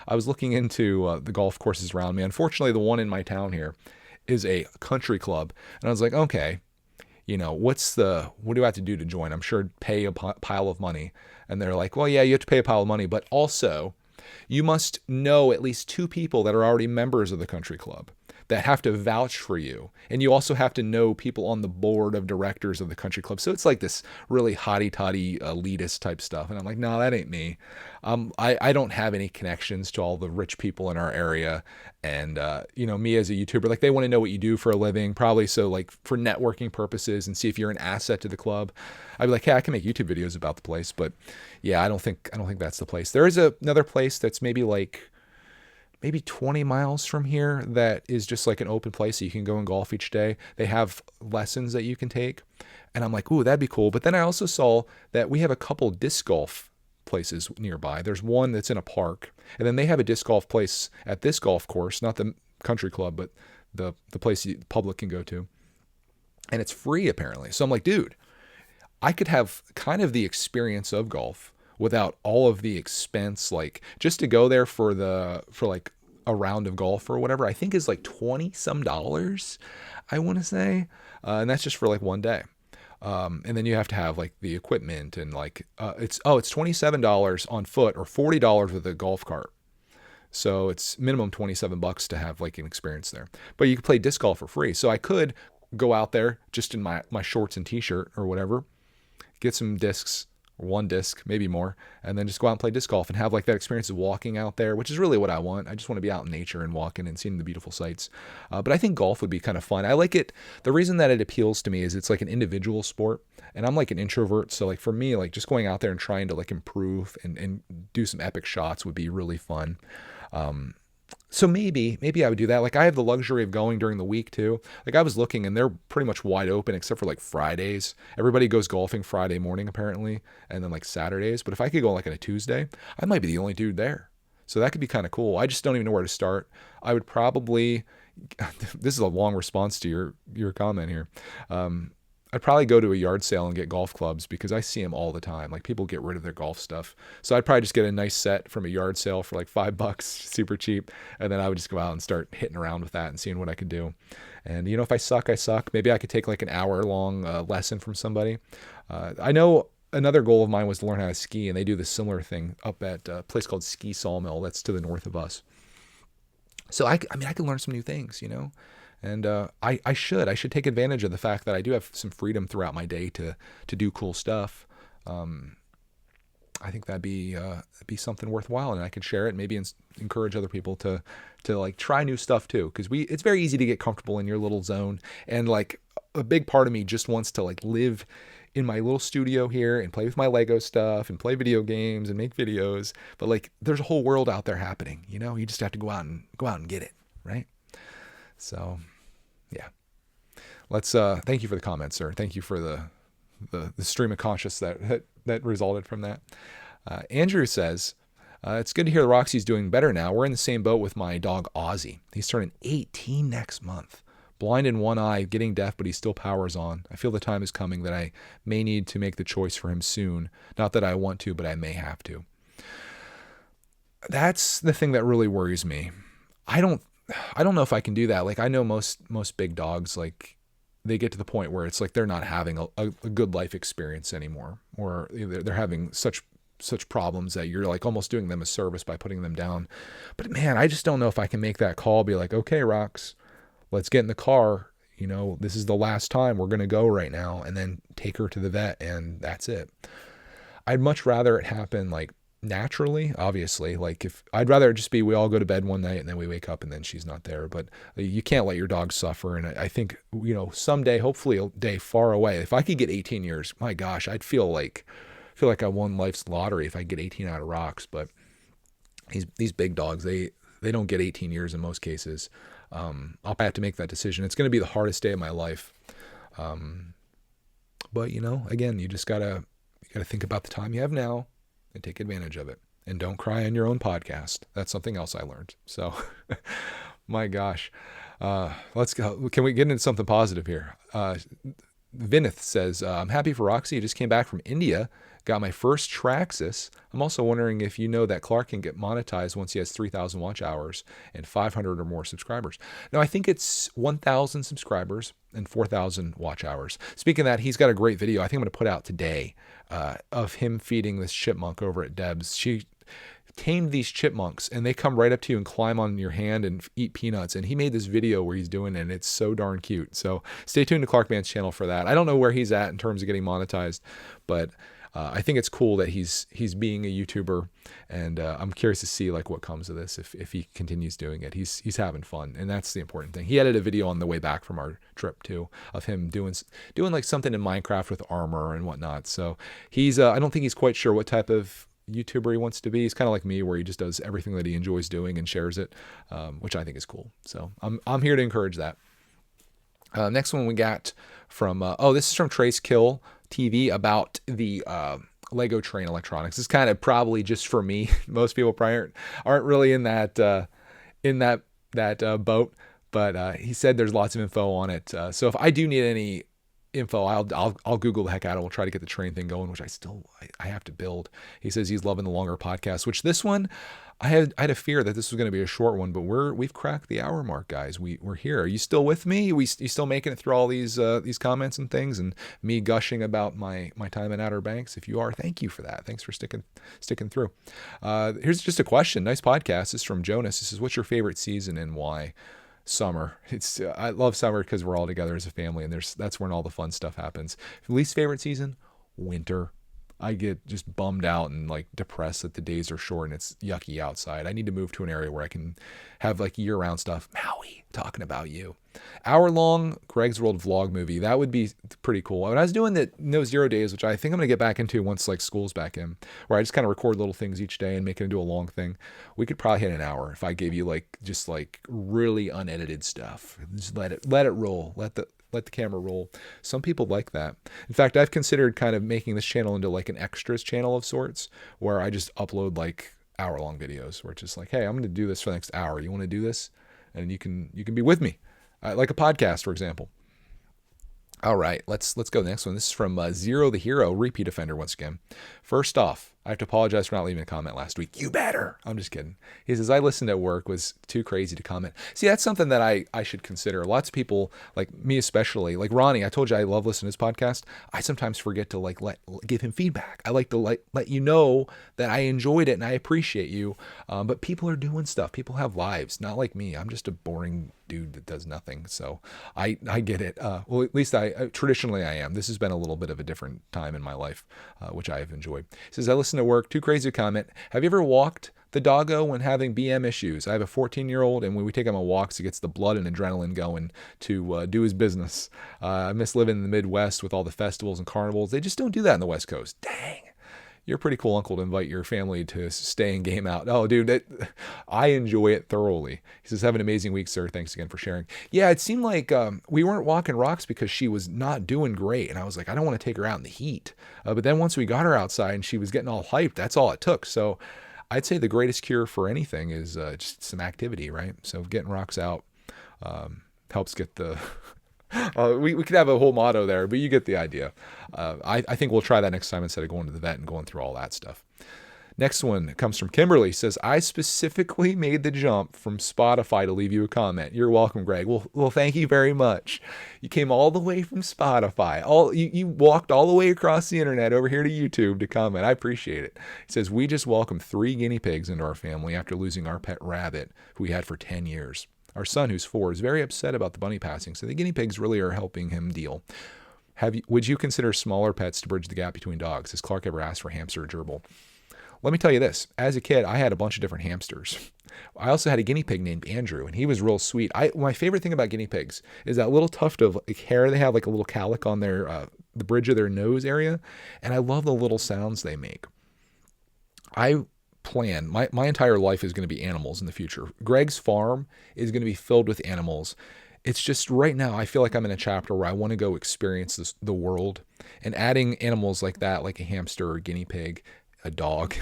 I was looking into the golf courses around me. Unfortunately, the one in my town here is a country club. And I was like, okay, what do I have to do to join? I'm sure pay a pile of money. And they're like, well, yeah, you have to pay a pile of money, but also you must know at least 2 people that are already members of the country club that have to vouch for you. And you also have to know people on the board of directors of the country club. So it's like this really hotty-toddy elitist type stuff. And I'm like, no, that ain't me. I don't have any connections to all the rich people in our area. And, me as a YouTuber, like they want to know what you do for a living, probably. So like for networking purposes and see if you're an asset to the club. I'd be like, hey, I can make YouTube videos about the place. But yeah, I don't think that's the place. There is another place that's maybe 20 miles from here that is just like an open place, so you can go and golf each day. They have lessons that you can take. And I'm like, ooh, that'd be cool. But then I also saw that we have a couple disc golf places nearby. There's one that's in a park, and then they have a disc golf place at this golf course, not the country club, but the place the public can go to. And it's free apparently. So I'm like, dude, I could have kind of the experience of golf without all of the expense, like just to go there for like a round of golf or whatever, I think is like $20 some, I want to say. And that's just for like one day. And then you have to have like the equipment and like, it's $27 on foot or $40 with a golf cart. So it's minimum $27 to have like an experience there, but you can play disc golf for free. So I could go out there just in my shorts and t-shirt or whatever, get some discs, or one disc, maybe more, and then just go out and play disc golf and have like that experience of walking out there, which is really what I want. I just want to be out in nature and walking and seeing the beautiful sights. But I think golf would be kind of fun. I like it. The reason that it appeals to me is it's like an individual sport, and I'm like an introvert. So like for me, like just going out there and trying to like improve and do some epic shots would be really fun. So maybe I would do that. Like I have the luxury of going during the week too. Like I was looking and they're pretty much wide open except for like Fridays. Everybody goes golfing Friday morning apparently, and then like Saturdays. But if I could go like on a Tuesday, I might be the only dude there. So that could be kind of cool. I just don't even know where to start. I would probably this is a long response to your comment here. I'd probably go to a yard sale and get golf clubs because I see them all the time. Like people get rid of their golf stuff. So I'd probably just get a nice set from a yard sale for like $5, super cheap. And then I would just go out and start hitting around with that and seeing what I could do. And, you know, if I suck, I suck. Maybe I could take like an hour long lesson from somebody. I know another goal of mine was to learn how to ski, and they do this similar thing up at a place called Ski Sawmill. That's to the north of us. So I mean, I could learn some new things, you know. And I should take advantage of the fact that I do have some freedom throughout my day to do cool stuff. I think that'd be something worthwhile, and I could share it. And maybe encourage other people to like try new stuff too, because it's very easy to get comfortable in your little zone. And like a big part of me just wants to like live in my little studio here and play with my Lego stuff and play video games and make videos. But like, there's a whole world out there happening. You know, you just have to go out and get it, right? So, yeah. Let's thank you for the comments, sir. Thank you for the stream of conscious that resulted from that. Andrew says, it's good to hear the Roxy's doing better now. We're in the same boat with my dog Ozzy. He's turning 18 next month. Blind in one eye, getting deaf, but he still powers on. I feel the time is coming that I may need to make the choice for him soon. Not that I want to, but I may have to. That's the thing that really worries me. I don't know if I can do that. Like I know most big dogs, like they get to the point where it's like they're not having a good life experience anymore, or they're having such problems that you're like almost doing them a service by putting them down. But man, I just don't know if I can make that call, be like, okay, Rox, let's get in the car. You know, this is the last time we're going to go right now, and then take her to the vet, and that's it. I'd much rather it happen like naturally, obviously. Like if I'd rather it just be we all go to bed one night and then we wake up and then she's not there. But you can't let your dog suffer. And I think, you know, someday, hopefully a day far away, if I could get 18 years, my gosh, I'd feel like I won life's lottery if I get 18 out of Rox. But these big dogs, they don't get 18 years in most cases. I'll have to make that decision. It's going to be the hardest day of my life. But you know, again, you gotta think about the time you have now and take advantage of it. And don't cry on your own podcast. That's something else I learned. So, my gosh, let's go. Can we get into something positive here? Vinith says, I'm happy for Roxy. I just came back from India. Got my first Traxxas. I'm also wondering if you know that Clark can get monetized once he has 3,000 watch hours and 500 or more subscribers. Now, I think it's 1,000 subscribers and 4,000 watch hours. Speaking of that, he's got a great video I think I'm going to put out today of him feeding this chipmunk over at Deb's. She tamed these chipmunks, and they come right up to you and climb on your hand and eat peanuts. And he made this video where he's doing it, and it's so darn cute. So stay tuned to Clark Man's channel for that. I don't know where he's at in terms of getting monetized, but I think it's cool that he's being a YouTuber, and I'm curious to see like what comes of this if he continues doing it. He's having fun, and that's the important thing. He edited a video on the way back from our trip too of him doing like something in Minecraft with armor and whatnot. So he's I don't think he's quite sure what type of YouTuber he wants to be. He's kind of like me, where he just does everything that he enjoys doing and shares it, which I think is cool. So I'm here to encourage that. Next one we got from this is from Trace Kill TV about the Lego Train electronics. This is kind of probably just for me. Most people probably aren't really in that boat, but he said there's lots of info on it. So if I do need any info, I'll Google the heck out of it. We'll try to get the train thing going, which I have to build. He says he's loving the longer podcast, which this one I had a fear that this was going to be a short one, but we've cracked the hour mark, guys. We're here. Are you still with me? You still making it through all these comments and things, and me gushing about my time in Outer Banks? If you are, thank you for that. Thanks for sticking through. Here's just a question. Nice podcast. This is from Jonas. He says, what's your favorite season and why? Summer. I love summer because we're all together as a family, and that's when all the fun stuff happens. Least favorite season? Winter. I get just bummed out and like depressed that the days are short and it's yucky outside. I need to move to an area where I can have like year-round stuff. Maui, talking about you. Hour-long Greg's World vlog movie. That would be pretty cool. When I was doing the No Zero Days, which I think I'm going to get back into once like school's back in, where I just kind of record little things each day and make it into a long thing, we could probably hit an hour if I gave you like just like really unedited stuff. Just let it roll. Let the camera roll. Some people like that. In fact, I've considered kind of making this channel into like an extras channel of sorts, where I just upload like hour-long videos where it's just like, hey, I'm going to do this for the next hour. You want to do this? And you can be with me, like a podcast, for example. All right, let's go to the next one. This is from Zero the Hero, repeat offender once again. First off, I have to apologize for not leaving a comment last week. You better. I'm just kidding. He says, I listened at work, was too crazy to comment. See, that's something that I should consider. Lots of people, like me especially, like Ronnie, I told you I love listening to his podcast. I sometimes forget to like give him feedback. I like to let you know that I enjoyed it and I appreciate you. But people are doing stuff. People have lives, not like me. I'm just a boring dude that does nothing. So I get it. Well, at least traditionally I am. This has been a little bit of a different time in my life, which I have enjoyed. He says, I listen to work. Too crazy to comment. Have you ever walked the doggo when having BM issues? I have a 14-year-old, and when we take him on walks, he gets the blood and adrenaline going to do his business. I miss living in the Midwest with all the festivals and carnivals. They just don't do that on the West Coast. Dang. You're a pretty cool uncle to invite your family to stay and game out. Oh, dude, I enjoy it thoroughly. He says, have an amazing week, sir. Thanks again for sharing. Yeah, it seemed like we weren't walking rocks because she was not doing great. And I was like, I don't want to take her out in the heat. But then once we got her outside and she was getting all hyped, that's all it took. So I'd say the greatest cure for anything is just some activity, right? So getting rocks out helps get the... we could have a whole motto there, but you get the idea. I think we'll try that next time instead of going to the vet and going through all that stuff. Next one comes from Kimberly. Says, I specifically made the jump from Spotify to leave you a comment. You're welcome, Greg. Well, thank you very much. You came all the way from Spotify. You walked all the way across the internet over here to YouTube to comment. I appreciate it. He says, we just welcomed 3 guinea pigs into our family after losing our pet rabbit, who we had for 10 years. Our son, who's 4, is very upset about the bunny passing, so the guinea pigs really are helping him deal. Would you consider smaller pets to bridge the gap between dogs? Has Clark ever asked for a hamster or gerbil? Let me tell you this. As a kid, I had a bunch of different hamsters. I also had a guinea pig named Andrew, and he was real sweet. My favorite thing about guinea pigs is that little tuft of hair they have, like a little cowlick on their the bridge of their nose area, and I love the little sounds they make. I plan my entire life is going to be animals in the future. Greg's farm is going to be filled with animals. It's just right now I feel like I'm in a chapter where I want to go experience the world, and adding animals like that, like a hamster or a guinea pig, a dog,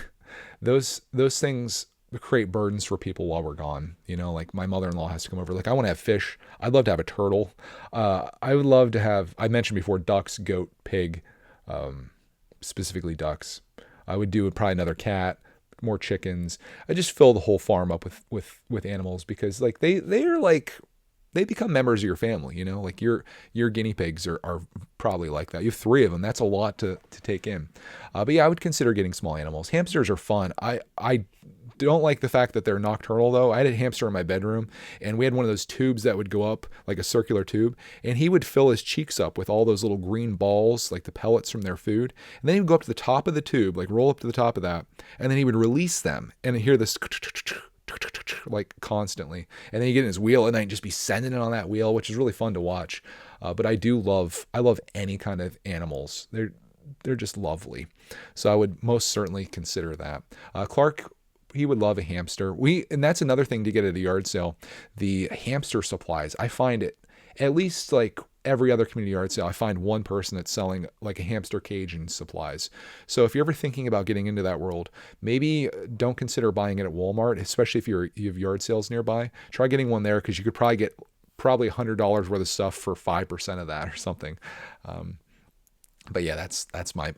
those things create burdens for people while we're gone. You know, like my mother-in-law has to come over. Like I want to have fish. I'd love to have a turtle. I would love to have, I mentioned before, ducks, goat, pig, specifically ducks. I would do probably another cat, more chickens. I just fill the whole farm up with animals, because like they are like, they become members of your family, you know, like your guinea pigs are probably like that. You have 3 of them. That's a lot to take in. But yeah, I would consider getting small animals. Hamsters are fun. I don't like the fact that they're nocturnal though. I had a hamster in my bedroom, and we had one of those tubes that would go up, like a circular tube, and he would fill his cheeks up with all those little green balls, like the pellets from their food. And then he would go up to the top of the tube, like roll up to the top of that, and then he would release them, and I'd hear this like constantly, and then you get in his wheel and then just be sending it on that wheel, which is really fun to watch. But I love any kind of animals. They're just lovely. So I would most certainly consider that. Clark, he would love a hamster. And that's another thing to get at a yard sale. The hamster supplies, I find it at least like every other community yard sale, I find one person that's selling like a hamster cage and supplies. So if you're ever thinking about getting into that world, maybe don't consider buying it at Walmart, especially if you have yard sales nearby. Try getting one there, because you could probably get $100 worth of stuff for 5% of that or something. But yeah, that's my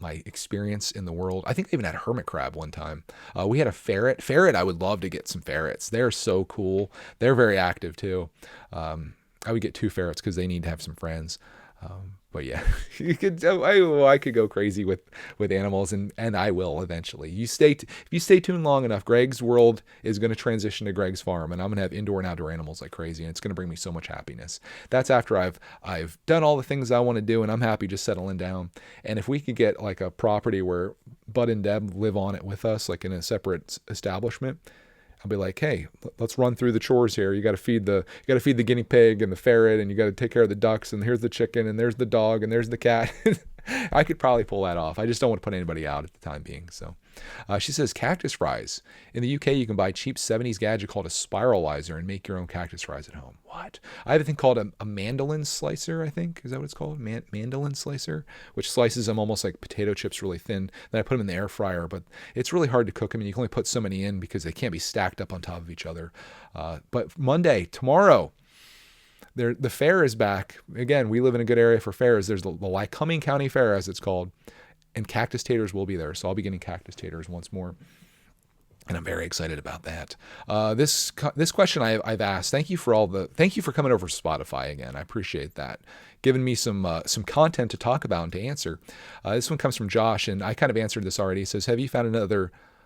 experience in the world. I think they even had a hermit crab one time. We had a ferret. I would love to get some ferrets. They're so cool. They're very active too. I would get 2 ferrets because they need to have some friends. But yeah, you could. I could go crazy with animals, and I will eventually. If you stay tuned long enough, Greg's world is going to transition to Greg's farm, and I'm going to have indoor and outdoor animals like crazy, and it's going to bring me so much happiness. That's after I've done all the things I want to do, and I'm happy just settling down. And if we could get like a property where Bud and Deb live on it with us, like in a separate establishment, I'll be like, hey, let's run through the chores here. You got to feed the guinea pig and the ferret, and you got to take care of the ducks, and here's the chicken, and there's the dog, and there's the cat. I could probably pull that off. I just don't want to put anybody out at the time being. So she says cactus fries. In the UK, you can buy cheap 70s gadget called a spiralizer and make your own cactus fries at home. What? I have a thing called a mandolin slicer, I think. Is that what it's called? Mandolin slicer, which slices them almost like potato chips really thin. Then I put them in the air fryer, but it's really hard to cook them, and you can only put so many in because they can't be stacked up on top of each other. But Monday, tomorrow, the fair is back. Again, we live in a good area for fairs. There's the Lycoming County Fair, as it's called, and Cactus Taters will be there. So I'll be getting Cactus Taters once more, and I'm very excited about that. This question I've asked. Thank you for coming over to Spotify again. I appreciate that. Giving me some content to talk about and to answer. This one comes from Josh, and I kind of answered this already. It says, have you found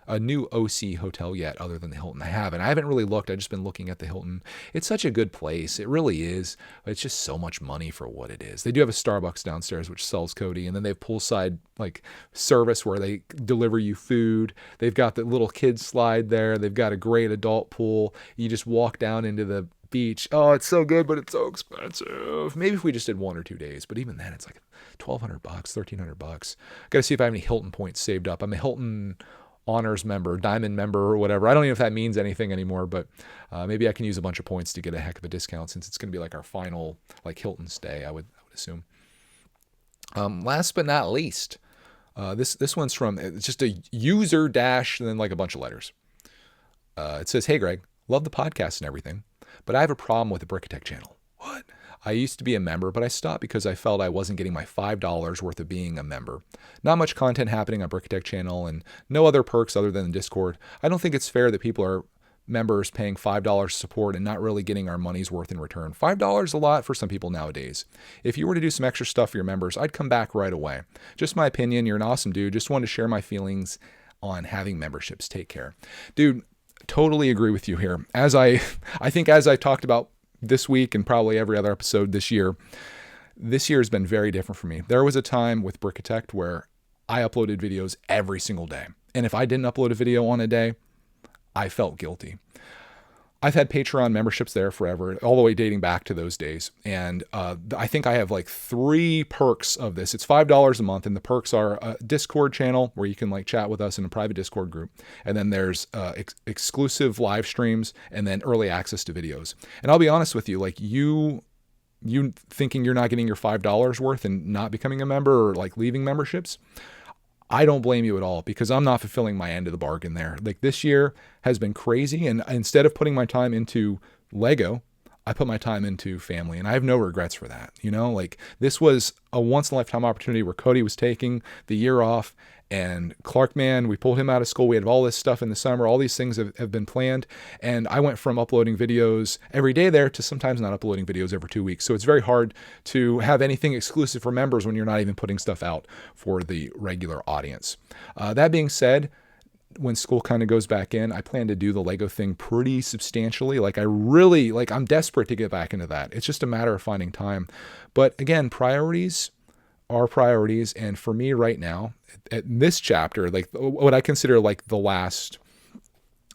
a new OC hotel yet other than the Hilton? I haven't really looked. I've just been looking at the Hilton. It's such a good place. It really is. But it's just so much money for what it is. They do have a Starbucks downstairs, which sells Cody. And then they have poolside like service where they deliver you food. They've got the little kids slide there. They've got a great adult pool. You just walk down into the beach. Oh, it's so good, but it's so expensive. Maybe if we just did 1 or 2 days, but even then it's like $1,200, $1,300. Got to see if I have any Hilton points saved up. I'm a Hilton honors member, diamond member, or whatever. I don't even know if that means anything anymore, but maybe I can use a bunch of points to get a heck of a discount since it's going to be like our final like Hilton stay, I would assume. Last but not least, this one's from, it's just a user dash and then like a bunch of letters. It says, hey Greg, love the podcast and everything, but I have a problem with the Brickatech channel. What? I used to be a member, but I stopped because I felt I wasn't getting my $5 worth of being a member. Not much content happening on Brickatech channel and no other perks other than Discord. I don't think it's fair that people are members paying $5 support and not really getting our money's worth in return. $5 is a lot for some people nowadays. If you were to do some extra stuff for your members, I'd come back right away. Just my opinion. You're an awesome dude. Just wanted to share my feelings on having memberships. Take care. Dude, totally agree with you here. I think as I've talked about this week and probably every other episode this year has been very different for me. There was a time with Brickatech where I uploaded videos every single day. And if I didn't upload a video on a day, I felt guilty. I've had Patreon memberships there forever, all the way dating back to those days. And I think I have like 3 perks of this. It's $5 a month, and the perks are a Discord channel where you can like chat with us in a private Discord group. And then there's exclusive live streams and then early access to videos. And I'll be honest with you, like you thinking you're not getting your $5 worth and not becoming a member or like leaving memberships, I don't blame you at all because I'm not fulfilling my end of the bargain there. Like this year has been crazy, and instead of putting my time into Lego, I put my time into family, and I have no regrets for that. You know, like this was a once in a lifetime opportunity where Cody was taking the year off, and Clark, man, we pulled him out of school. We had all this stuff in the summer. All these things have been planned. And I went from uploading videos every day there to sometimes not uploading videos every 2 weeks. So it's very hard to have anything exclusive for members when you're not even putting stuff out for the regular audience. That being said, when school kind of goes back in, I plan to do the Lego thing pretty substantially. I'm desperate to get back into that. It's just a matter of finding time. But again, priorities are priorities. And for me right now, at this chapter, like what I consider like the last,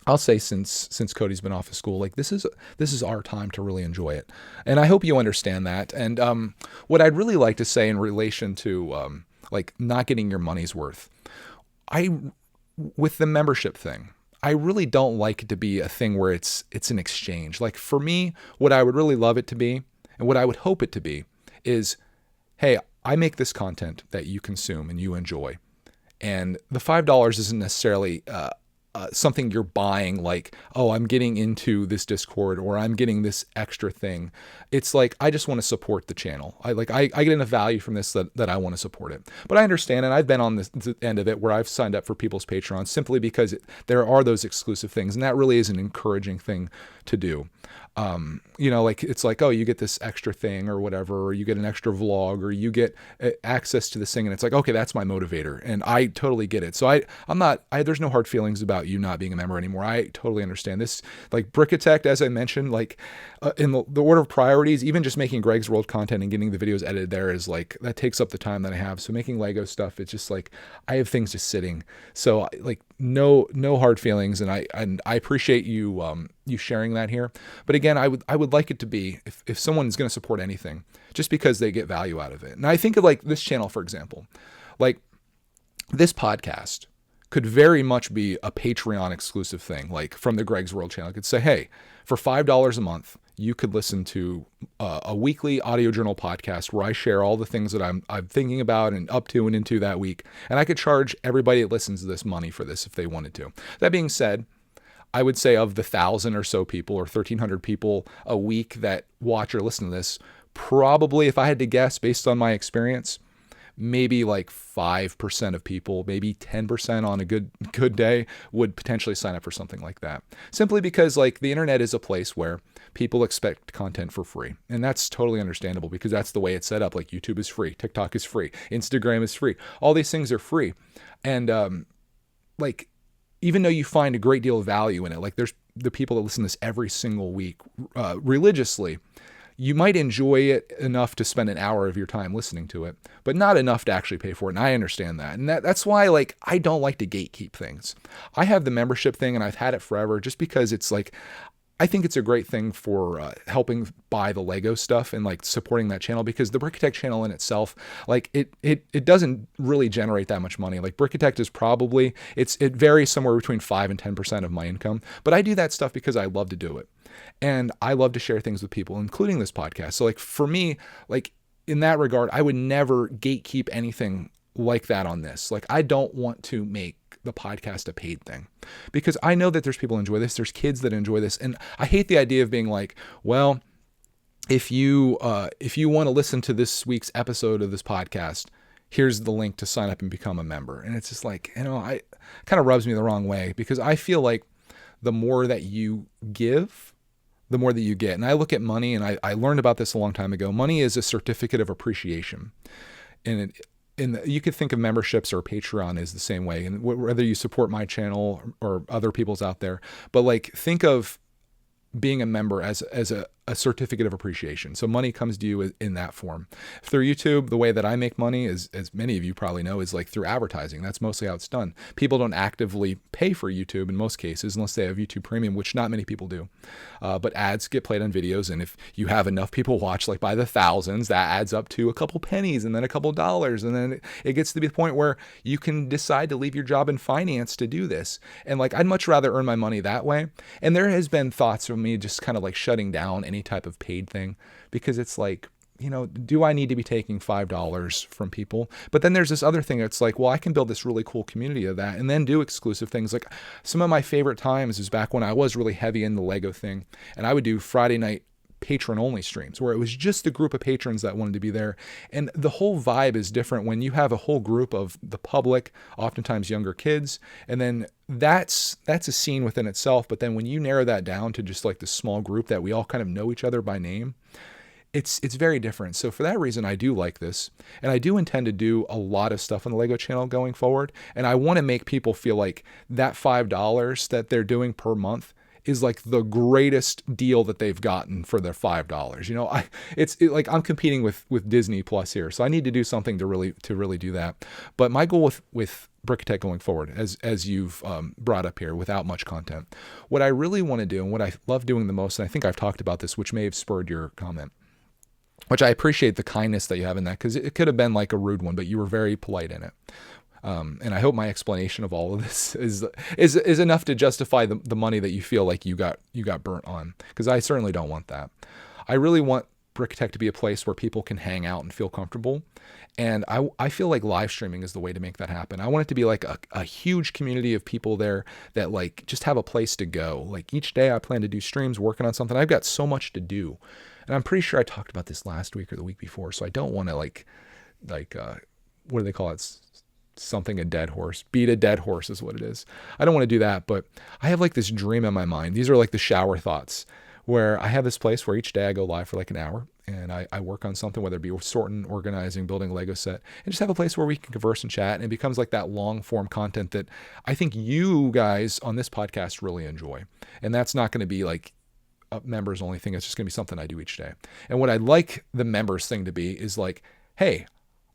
I'll say since Cody's been off of school, like this is our time to really enjoy it. And I hope you understand that. And what I'd really like to say in relation to like not getting your money's worth, with the membership thing, I really don't like it to be a thing where it's an exchange. Like for me, what I would really love it to be and what I would hope it to be is, hey, I make this content that you consume and you enjoy. And the $5 isn't necessarily something you're buying like, oh, I'm getting into this Discord or I'm getting this extra thing. It's like, I just want to support the channel. I get enough value from this that I want to support it. But I understand, and I've been on this end of it where I've signed up for people's Patreon simply because there are those exclusive things. And that really is an encouraging thing to do. Like it's like, oh, you get this extra thing or whatever, or you get an extra vlog, or you get access to this thing, and it's like, okay, that's my motivator, and I totally get it. So there's no hard feelings about you not being a member anymore. I totally understand this. Like Brickitect, as I mentioned, like in the order of priorities, even just making Greg's World content and getting the videos edited there is like, that takes up the time that I have. So making Lego stuff, it's just like, I have things just sitting. So like no hard feelings, and I appreciate you you sharing that here. But again, I would like it to be, if someone's going to support anything, just because they get value out of it. And I think of like this channel, for example, like this podcast could very much be a Patreon exclusive thing, like from the Greg's World channel. I could say, hey, for $5 a month, you could listen to a weekly audio journal podcast where I share all the things that I'm thinking about and up to and into that week. And I could charge everybody that listens to this money for this if they wanted to. That being said, I would say of the 1,000 or so people or 1,300 people a week that watch or listen to this, probably, if I had to guess based on my experience, maybe like 5% of people, maybe 10% on a good day would potentially sign up for something like that. Simply because like the internet is a place where people expect content for free. And that's totally understandable because that's the way it's set up. Like YouTube is free, TikTok is free, Instagram is free. All these things are free. And like, even though you find a great deal of value in it, like there's the people that listen to this every single week religiously, you might enjoy it enough to spend an hour of your time listening to it, but not enough to actually pay for it. And I understand that. And that's why, like, I don't like to gatekeep things. I have the membership thing and I've had it forever just because it's like, I think it's a great thing for helping buy the Lego stuff and like supporting that channel, because the Brickitect channel in itself, like it doesn't really generate that much money. Like Brickitect is probably, it varies somewhere between 5 and 10% of my income, but I do that stuff because I love to do it. And I love to share things with people, including this podcast. So like for me, like in that regard, I would never gatekeep anything like that on this. Like I don't want to make the podcast a paid thing, because I know that there's people who enjoy this. There's kids that enjoy this. And I hate the idea of being like, well, if you want to listen to this week's episode of this podcast, here's the link to sign up and become a member. And it's just like, I kind of rubs me the wrong way, because I feel like the more that you give, the more that you get. And I look at money, and I learned about this a long time ago. Money is a certificate of appreciation. And you could think of memberships or Patreon as the same way, and whether you support my channel or other people's out there, but like think of being a member as a certificate of appreciation. So money comes to you in that form. Through YouTube, the way that I make money is, as many of you probably know, is like through advertising. That's mostly how it's done. People don't actively pay for YouTube in most cases, unless they have YouTube Premium, which not many people do. But ads get played on videos, and if you have enough people watch, like by the thousands, that adds up to a couple pennies and then a couple dollars. And then it gets to be the point where you can decide to leave your job in finance to do this. And like, I'd much rather earn my money that way. And there has been thoughts of me just kind of like shutting down any type of paid thing, because it's like, do I need to be taking $5 from people? But then there's this other thing. It's like, well, I can build this really cool community of that and then do exclusive things. Like some of my favorite times is back when I was really heavy in the Lego thing, and I would do Friday night patron only streams where it was just a group of patrons that wanted to be there. And the whole vibe is different when you have a whole group of the public, oftentimes younger kids. And then that's a scene within itself. But then when you narrow that down to just like this small group that we all kind of know each other by name, it's very different. So for that reason, I do like this. And I do intend to do a lot of stuff on the Lego channel going forward. And I want to make people feel like that $5 that they're doing per month is like the greatest deal that they've gotten for their $5. It's like I'm competing with Disney Plus here. So I need to do something to really do that. But my goal with Brickitect going forward, as you've brought up here, without much content, what I really want to do and what I love doing the most, and I think I've talked about this, which may have spurred your comment, which I appreciate the kindness that you have in that, because it could have been like a rude one, but you were very polite in it. And I hope my explanation of all of this is enough to justify the money that you feel like you got burnt on, because I certainly don't want that. I really want Brickitect to be a place where people can hang out and feel comfortable. And I feel like live streaming is the way to make that happen. I want it to be like a huge community of people there that like just have a place to go. Like each day I plan to do streams working on something. I've got so much to do. And I'm pretty sure I talked about this last week or the week before. So I don't want to like what do they call it? Something a dead horse. Beat a dead horse is what it is. I don't want to do that, but I have like this dream in my mind. These are like the shower thoughts where I have this place where each day I go live for like an hour and I work on something, whether it be sorting, organizing, building a Lego set, and just have a place where we can converse and chat. And it becomes like that long form content that I think you guys on this podcast really enjoy. And that's not going to be like a members only thing. It's just going to be something I do each day. And what I'd like the members thing to be is like, hey,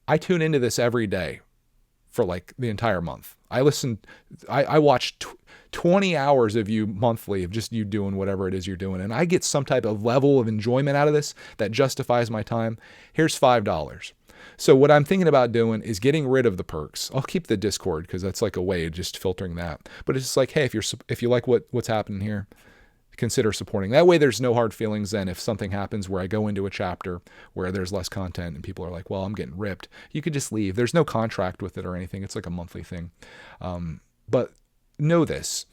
I tune into this every day for like the entire month. I watch 20 hours of you monthly of just you doing whatever it is you're doing. And I get some type of level of enjoyment out of this that justifies my time. Here's $5. So what I'm thinking about doing is getting rid of the perks. I'll keep the Discord because that's like a way of just filtering that. But it's just like, hey, if you like what's happening here, consider supporting. That way there's no hard feelings then if something happens where I go into a chapter where there's less content and people are like, well, I'm getting ripped. You could just leave. There's no contract with it or anything. It's like a monthly thing. But know this,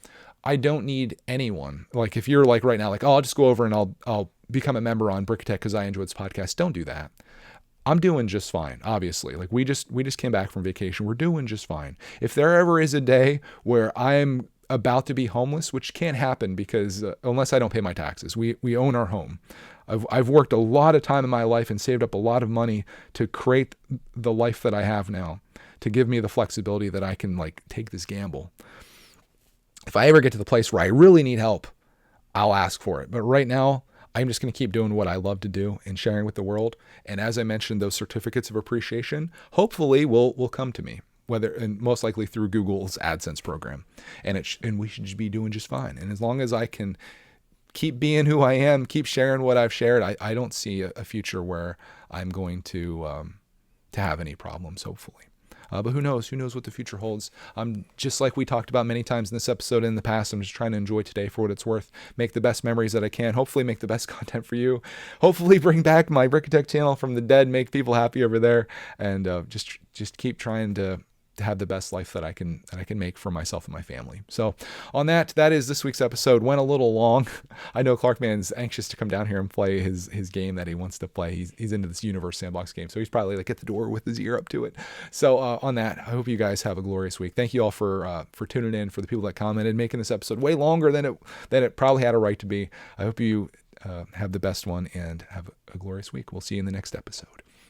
I don't need anyone. Like if you're like right now, like, oh, I'll just go over and I'll become a member on Brickatech because I enjoy this podcast. Don't do that. I'm doing just fine, obviously. Like we just came back from vacation. We're doing just fine. If there ever is a day where I'm about to be homeless, which can't happen because unless I don't pay my taxes, we own our home. I've worked a lot of time in my life and saved up a lot of money to create the life that I have now, to give me the flexibility that I can like take this gamble. If I ever get to the place where I really need help, I'll ask for it. But right now, I'm just going to keep doing what I love to do and sharing with the world. And as I mentioned, those certificates of appreciation hopefully will come to me, and most likely through Google's AdSense program. And we should just be doing just fine. And as long as I can keep being who I am, keep sharing what I've shared, I don't see a future where I'm going to have any problems, hopefully. But who knows? Who knows what the future holds? Just like we talked about many times in this episode in the past, I'm just trying to enjoy today for what it's worth, make the best memories that I can, hopefully make the best content for you, hopefully bring back my Brickatech channel from the dead, make people happy over there, and just keep trying to have the best life that I can make for myself and my family. So on that is this week's episode. Went a little long. I know Clarkman's anxious to come down here and play his game that he wants to play. He's into this Universe Sandbox game, so he's probably like at the door with his ear up to it. So on that, I hope you guys have a glorious week. Thank you all for tuning in, for the people that commented, making this episode way longer than it probably had a right to be. I hope you have the best one and have a glorious week. We'll see you in the next episode.